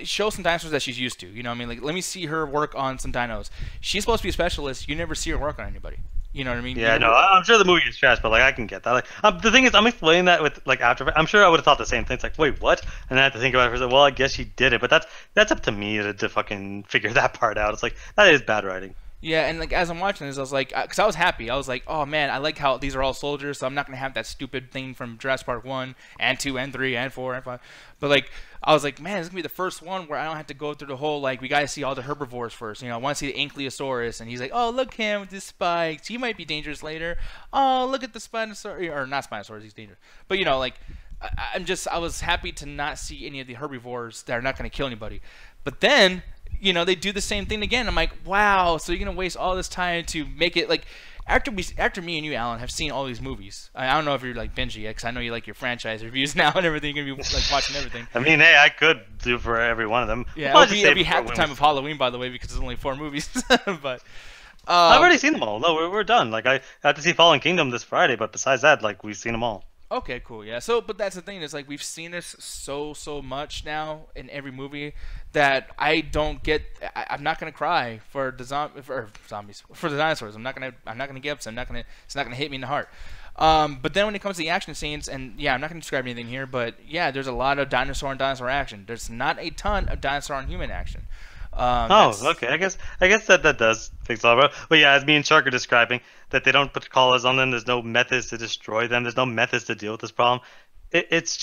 show some dinosaurs that she's used to. You know what I mean? Like, let me see her work on some dinos. She's supposed to be a specialist. You never see her work on anybody. You know what I mean? Yeah, no, I'm sure the movie is trash, but like I can get that. Like, the thing is, I'm explaining that with like after. I'm sure I would have thought the same thing. It's like, wait, what? And then I had to think about it for a second. Well, I guess she did it, but that's up to me to fucking figure that part out. It's like that is bad writing. Yeah, and like as I'm watching this, I was like, because I was happy. I was like, oh man, I like how these are all soldiers, so I'm not gonna have that stupid thing from Jurassic Park 1 and 2 and 3 and 4 and 5. But like, I was like, man, this is gonna be the first one where I don't have to go through the whole like we gotta see all the herbivores first. I want to see the Ankylosaurus, and he's like, oh look him with his spikes. He might be dangerous later. Oh look at the Spinosaurus, or not Spinosaurus, he's dangerous. But like, I was happy to not see any of the herbivores that are not gonna kill anybody. But then, they do the same thing again. I'm like, wow, so you're going to waste all this time to make it, like, after me and you, Alan, have seen all these movies. I don't know if you're, like, binging yet, because I know you like your franchise reviews now and everything. You're going to be, like, watching everything. I mean, hey, I could do for every one of them. Yeah, it'll be half the time of Halloween, by the way, because there's only 4 movies. But I've already seen them all. No, we're done. Like, I had to see Fallen Kingdom this Friday, but besides that, like, we've seen them all. Okay, cool, yeah. So, but that's the thing, is like we've seen this so much now in every movie that I don't get. I'm not gonna cry for the zombies, for the dinosaurs. I'm not gonna get upset. It's not gonna hit me in the heart. But then when it comes to the action scenes, and yeah, I'm not gonna describe anything here, but yeah, there's a lot of dinosaur and dinosaur action. There's not a ton of dinosaur and human action. Okay. I guess that does fix all right. But yeah, as me and Shark are describing, that they don't put collars on them. There's no methods to destroy them. There's no methods to deal with this problem. It's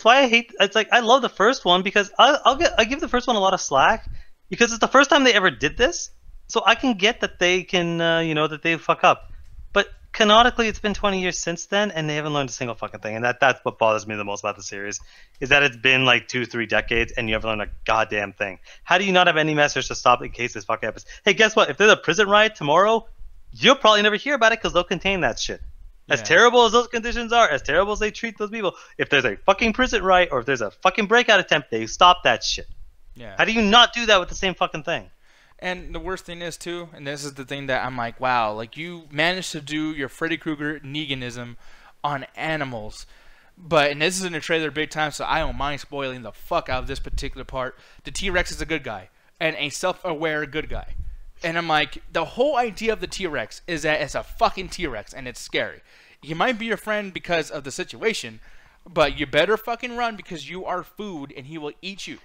why I hate. It's like I love the first one because I give the first one a lot of slack because it's the first time they ever did this. So I can get that they can that they fuck up. But canonically, it's been 20 years since then, and they haven't learned a single fucking thing. And that's what bothers me the most about the series, is that it's been like 2-3 decades, and you haven't learned a goddamn thing. How do you not have any message to stop in case this fucking happens? Hey, guess what? If there's a prison riot tomorrow, you'll probably never hear about it because they'll contain that shit. As terrible as those conditions are, as terrible as they treat those people, if there's a fucking prison riot or if there's a fucking breakout attempt, they stop that shit. Yeah. How do you not do that with the same fucking thing? And the worst thing is, too, and this is the thing that I'm like, wow, like, you managed to do your Freddy Krueger Neganism on animals. But, and this is in the trailer big time, so I don't mind spoiling the fuck out of this particular part. The T-Rex is a good guy, and a self-aware good guy. And I'm like, the whole idea of the T-Rex is that it's a fucking T-Rex, and it's scary. He might be your friend because of the situation, but you better fucking run because you are food, and he will eat you.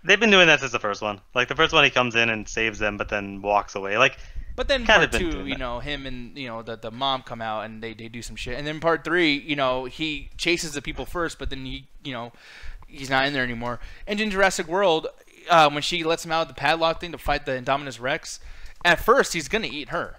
They've been doing that since the first one. Like, the first one, he comes in and saves them, but then walks away. Like, but then part 2, him and, the mom come out and they do some shit. And then part 3, he chases the people first, but then he's not in there anymore. And in Jurassic World, when she lets him out of the padlock thing to fight the Indominus Rex, at first, he's going to eat her.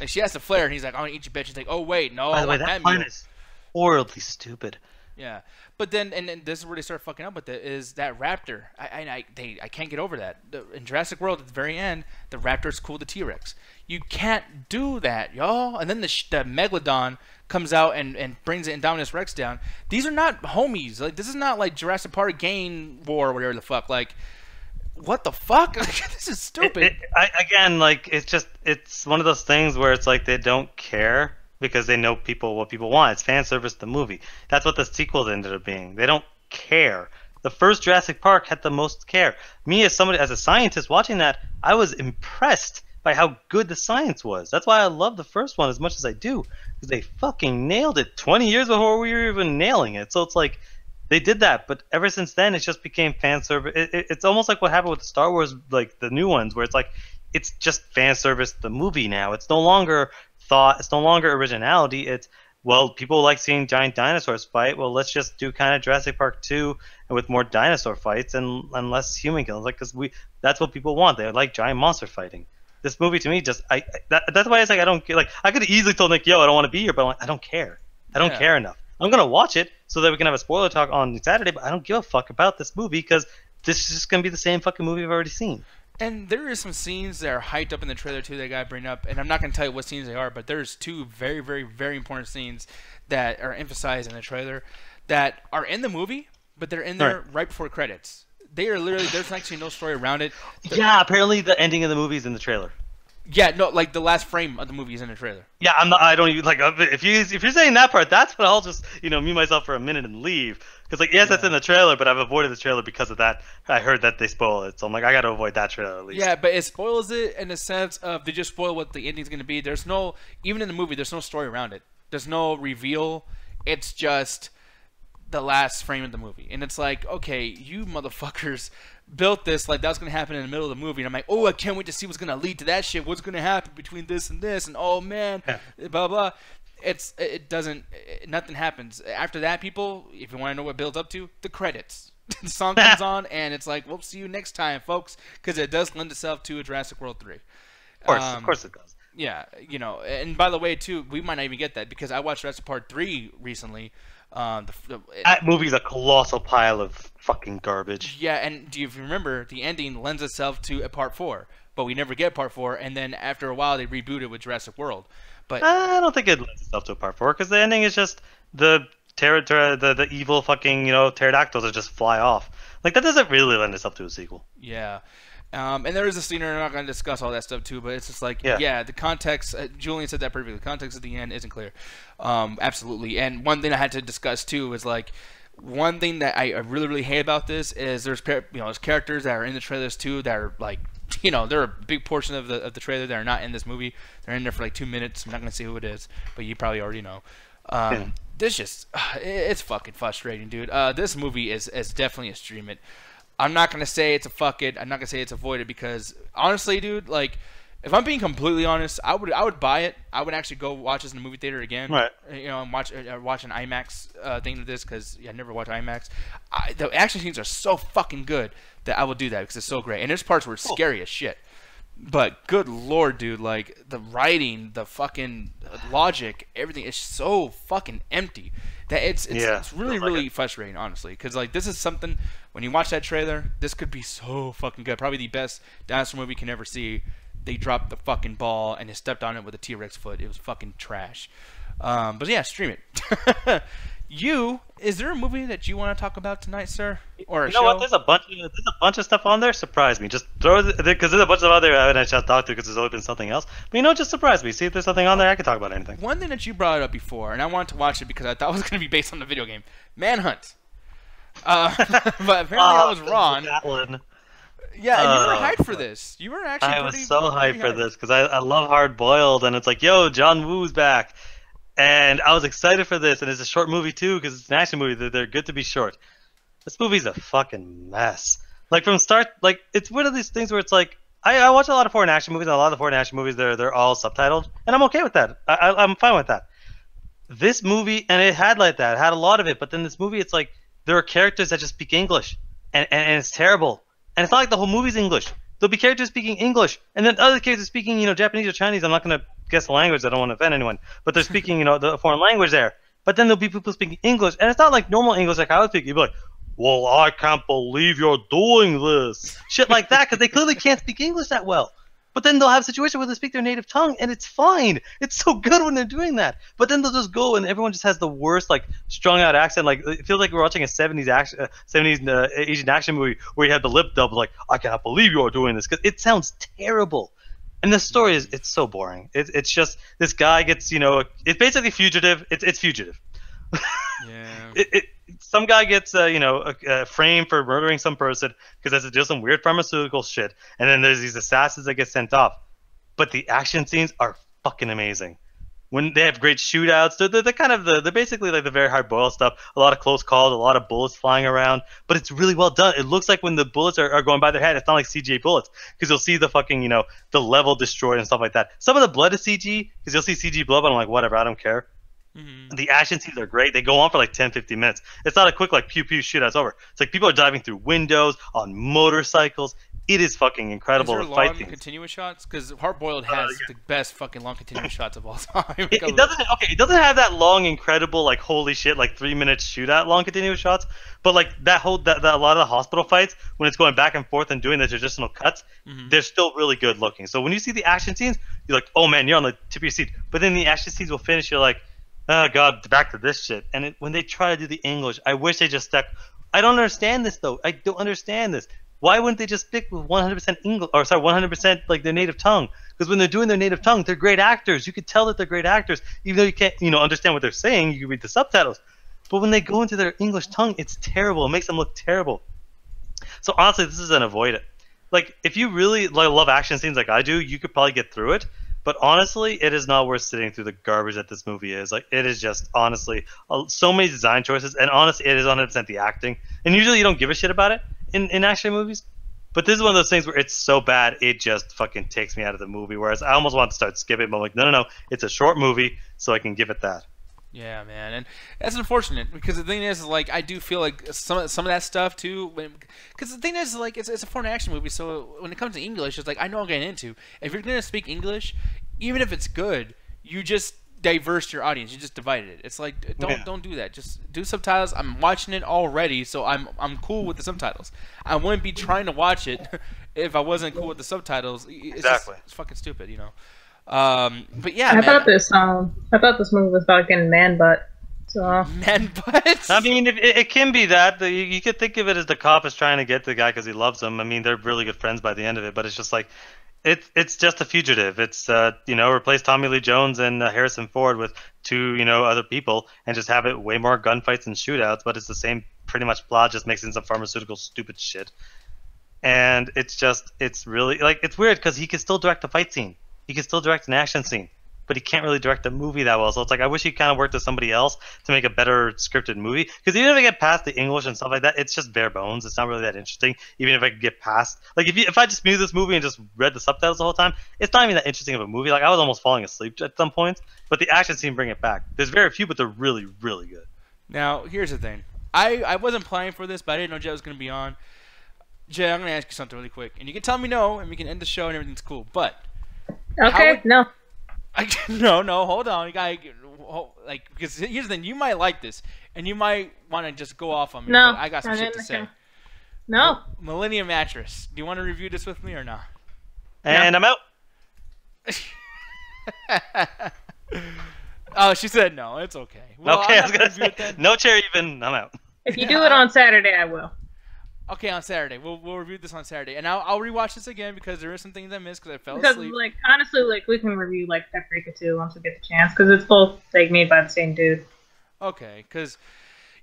Like, she has the flare, and he's like, I'm going to eat you, bitch. She's like, oh, wait, no. By the way, that line is horribly stupid. Yeah, but then, and this is where they start fucking up with it, is that raptor. I can't get over that. In Jurassic World, at the very end, the raptor's cool the T-Rex. You can't do that, y'all. And then the Megalodon comes out and brings the Indominus Rex down. These are not homies. Like, this is not like Jurassic Park Gain War or whatever the fuck. Like, what the fuck? This is stupid. It's one of those things where it's like they don't care. Because they know what people want. It's fan service, the movie. That's what the sequels ended up being. They don't care. The first Jurassic Park had the most care. Me, as a scientist watching that, I was impressed by how good the science was. That's why I love the first one as much as I do. Because they fucking nailed it 20 years before we were even nailing it. So it's like, they did that. But ever since then, it just became fan service. It's almost like what happened with the Star Wars, like the new ones, where it's like, it's just fan service, the movie now. It's no longer thought, it's no longer originality. It's, well, people like seeing giant dinosaurs fight, well, let's just do kind of Jurassic Park 2 and with more dinosaur fights and less human kills, like, because that's what people want. They like giant monster fighting. This movie to me that's why it's like I don't, like, I could have easily told Nick, yo, I don't want to be here, but I'm like, I don't care. I don't care enough. I'm gonna watch it so that we can have a spoiler talk on Saturday, but I don't give a fuck about this movie because this is just gonna be the same fucking movie I've already seen. And there is some scenes that are hyped up in the trailer too that I gotta bring up, and I'm not gonna tell you what scenes they are, but there's two very, very, very important scenes that are emphasized in the trailer that are in the movie, but they're in there right before credits. They are literally, there's actually no story around it. Yeah, apparently the ending of the movie is in the trailer. Yeah, no, like the last frame of the movie is in the trailer. Yeah, I don't even like if you're saying that part, that's when I'll just mute myself for a minute and leave. Because like yes, that's in the trailer, but I've avoided the trailer because of that. I heard that they spoil it, so I'm like I got to avoid that trailer at least. Yeah, but it spoils it in the sense of they just spoil what the ending's gonna be. There's no, even in the movie, there's no story around it. There's no reveal. It's just the last frame of the movie, and it's like, okay, you motherfuckers built this like that was gonna happen in the middle of the movie, and I'm like, oh, I can't wait to see what's gonna lead to that shit. What's gonna happen between this and this, and oh man, blah blah. Nothing happens after that. People, if you want to know what builds up to, the credits. The song comes on, and it's like, we'll see you next time, folks, because it does lend itself to a Jurassic World 3. Of course it does. Yeah, and by the way, too, we might not even get that because I watched Jurassic Park 3 recently. That movie's a colossal pile of fucking garbage. Yeah, and if you remember, the ending lends itself to a Part 4, but we never get Part 4, and then after a while they reboot it with Jurassic World. But I don't think it lends itself to a Part 4 because the ending is just the evil fucking pterodactyls that just fly off. Like that doesn't really lend itself to a sequel. Yeah. And there is a scene, and I'm not going to discuss all that stuff too, but it's just like, yeah the context, Julian said that perfectly, the context at the end isn't clear. Absolutely. And one thing I had to discuss too is like, one thing that I really, really hate about this is there's characters that are in the trailers too that are like, they're a big portion of the trailer that are not in this movie. They're in there for like 2 minutes. I'm not going to say who it is, but you probably already know. This just, it's fucking frustrating, dude. This movie is definitely a stream it. I'm not gonna say it's a fuck it. I'm not gonna say it's avoid it because honestly, dude, like if I'm being completely honest, I would buy it. I would actually go watch this in the movie theater again. Right. And watch an IMAX thing of this because I never watch IMAX. The action scenes are so fucking good that I will do that because it's so great. And there's parts where it's scary as shit. But good lord, dude, like the writing, the fucking logic, everything is so fucking empty that it's really really frustrating, honestly. Because like this is something when you watch that trailer, this could be so fucking good. Probably the best dinosaur movie you can ever see. They dropped the fucking ball and they stepped on it with a T-Rex foot. It was fucking trash. But yeah, stream it. Is there a movie that you want to talk about tonight, sir? Or you know what? There's a bunch of stuff on there. Surprise me. Just throw it because there's a bunch of other I haven't had a chance to talk to because there's always been something else. But just surprise me. See if there's something on there. I can talk about anything. One thing that you brought up before, and I wanted to watch it because I thought it was going to be based on the video game, Manhunt. But apparently I was wrong. That one. Yeah, and you were hyped for this. You were actually. I was so hyped for this because I love Hard Boiled, and it's like, yo, John Woo's back. And I was excited for this, and it's a short movie too, because it's an action movie. They're good to be short. This movie's a fucking mess. Like from start, like it's one of these things where it's like I watch a lot of foreign action movies, and a lot of the foreign action movies they're all subtitled, and I'm okay with that. I'm fine with that. This movie, and it had like that, it had a lot of it, but then this movie, it's like there are characters that just speak English, and it's terrible. And it's not like the whole movie's English. There'll be characters speaking English, and then other characters speaking, Japanese or Chinese. I'm not gonna guess the language. I don't want to offend anyone, but they're speaking, the foreign language there. But then there'll be people speaking English, and it's not like normal English like I would speak. You'd be like, "Well, I can't believe you're doing this," shit like that, because they clearly can't speak English that well. But then they'll have situations where they speak their native tongue, and it's fine. It's so good when they're doing that. But then they'll just go, and everyone just has the worst, like, strung-out accent. Like, it feels like we're watching a 70s Asian action movie where you have the lip dub, like, "I can't believe you're doing this," because it sounds terrible. And the story it's so boring. It's just this guy gets, it's basically Fugitive. It's Fugitive. Yeah. Some guy gets, framed for murdering some person because has to do some weird pharmaceutical shit. And then there's these assassins that get sent off. But the action scenes are fucking amazing. When they have great shootouts, they're basically like the very hard boiled stuff. A lot of close calls, a lot of bullets flying around. But it's really well done. It looks like when the bullets are going by their head, it's not like CGI bullets. Because you'll see the fucking, the level destroyed and stuff like that. Some of the blood is CG, because you'll see CG blood, but I'm like, whatever, I don't care. Mm-hmm. The action scenes are great. They go on for like 10-15 minutes. It's not a quick like pew pew shootout. It's over. It's like people are diving through windows on motorcycles. It is fucking incredible. Is there The fight long scenes. continuous shots? Because Hard-Boiled has the best fucking long continuous shots of all time. It doesn't. Okay, it doesn't have that long, incredible, like holy shit, like 3 minutes shootout long continuous shots. But like that a lot of the hospital fights when it's going back and forth and doing the traditional cuts, they're still really good looking. So when you see the action scenes, you're like, oh man, you're on the tip of your seat. But then the action scenes will finish, you're like, oh god, back to this shit. And when they try to do the English, I wish they just stuck. I don't understand this though. I don't understand this. Why wouldn't they just stick with 100% English, or sorry, 100% like their native tongue? Because when they're doing their native tongue, they're great actors. You could tell that they're great actors, even though you can't, understand what they're saying. You can read the subtitles. But when they go into their English tongue, it's terrible. It makes them look terrible. So honestly, this is an avoid it. Like, if you really love action scenes like I do, you could probably get through it. But honestly, it is not worth sitting through the garbage that this movie is. Like, it is just, honestly, so many design choices. And honestly, it is 100% the acting. And usually you don't give a shit about it in action movies. But this is one of those things where it's so bad, it just fucking takes me out of the movie. Whereas I almost want to start skipping, but I'm like, no. It's a short movie, so I can give it that. Yeah, man, and that's unfortunate because the thing is, like, I do feel like some of that stuff too. Because the thing is, like, it's a foreign action movie, so when it comes to English, it's like I know what I'm getting into. If you're gonna speak English, even if it's good, you just diverse your audience. You just divided it. It's like don't do that. Just do subtitles. I'm watching it already, so I'm cool with the subtitles. I wouldn't be trying to watch it if I wasn't cool with the subtitles. Exactly. It's fucking stupid, But yeah, I thought this movie was about getting man butt. So man butt. I mean, it can be that. You could think of it as the cop is trying to get the guy because he loves him. I mean, they're really good friends by the end of it, but it's just like it's just a fugitive. It's replace Tommy Lee Jones and Harrison Ford with two other people and just have it way more gunfights and shootouts, but it's the same pretty much plot, just mixing some pharmaceutical stupid shit. And it's really like it's weird because he can still direct a fight scene. He can still direct an action scene, but he can't really direct a movie that well. So it's like I wish he kind of worked with somebody else to make a better scripted movie. Because even if I get past the English and stuff like that, it's just bare bones. It's not really that interesting. Even if I could get past, like if I just knew this movie and just read the subtitles the whole time, it's not even that interesting of a movie. Like I was almost falling asleep at some points, but the action scene bring it back. There's very few, but they're really, really good. Now here's the thing. I wasn't planning for this, but I didn't know Jay was going to be on. Jay, I'm going to ask you something really quick, and you can tell me no, and we can end the show and everything's cool. But okay, no. No, hold on. You gotta because here's the thing. You might like this, and you might want to just go off on me. No, but I got some shit to say. No. Millennium Mattress. Do you want to review this with me or not? And I'm out. Oh, she said no. It's okay. Well, okay, I was gonna say no chair even. I'm out. If you do it on Saturday, I will. Okay, on Saturday. We'll review this on Saturday, and I'll rewatch this again because there are some things I missed because I fell asleep. Like honestly, like we can review like Paprika 2 once we get the chance because it's both like made by the same dude. Okay, because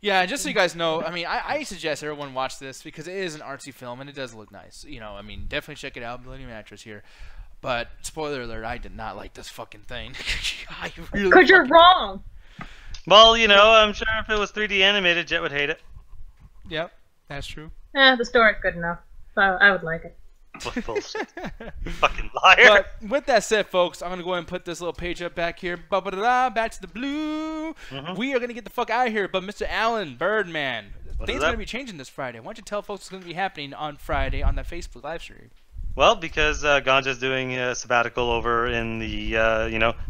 yeah, just so you guys know, I mean, I suggest everyone watch this because it is an artsy film and it does look nice. I mean, definitely check it out. Millennium Mattress here. But spoiler alert, I did not like this fucking thing. I really. Because you're wrong. Well, I'm sure if it was 3D animated, Jet would hate it. Yep, that's true. The story's good enough. So I would like it. Bullshit. Fucking liar. But with that said, folks, I'm going to go ahead and put this little page up back here. Back to the blue. We are going to get the fuck out of here. But Mr. Allen, Birdman, things are going to be changing this Friday. Why don't you tell folks what's going to be happening on Friday on that Facebook live stream? Well, because Ganja's doing a sabbatical over in the,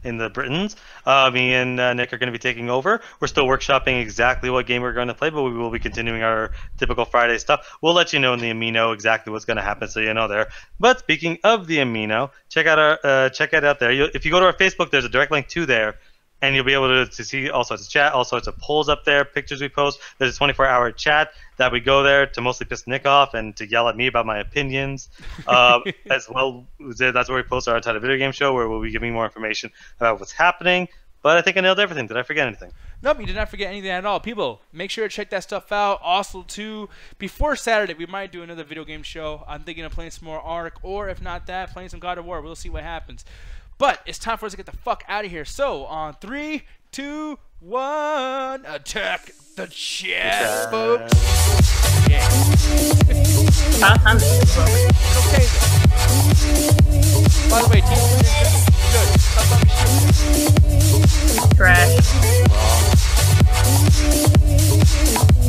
in the Britons, me and Nick are going to be taking over. We're still workshopping exactly what game we're going to play, but we will be continuing our typical Friday stuff. We'll let you know in the Amino exactly what's going to happen, so you know there. But speaking of the Amino, check it out there. If you go to our Facebook, there's a direct link to there. And you'll be able to see all sorts of chat, all sorts of polls up there, pictures we post. There's a 24-hour chat that we go there to mostly piss Nick off and to yell at me about my opinions. As well, that's where we post our Untitled Video Game Show, where we'll be giving more information about what's happening. But I think I nailed everything. Did I forget anything? Nope, you did not forget anything at all. People, make sure to check that stuff out. Also, too, before Saturday, we might do another video game show. I'm thinking of playing some more Ark, or if not that, playing some God of War. We'll see what happens. But it's time for us to get the fuck out of here. So, on 3, 2, 1, attack the chat, folks. Yeah. Okay. By the way,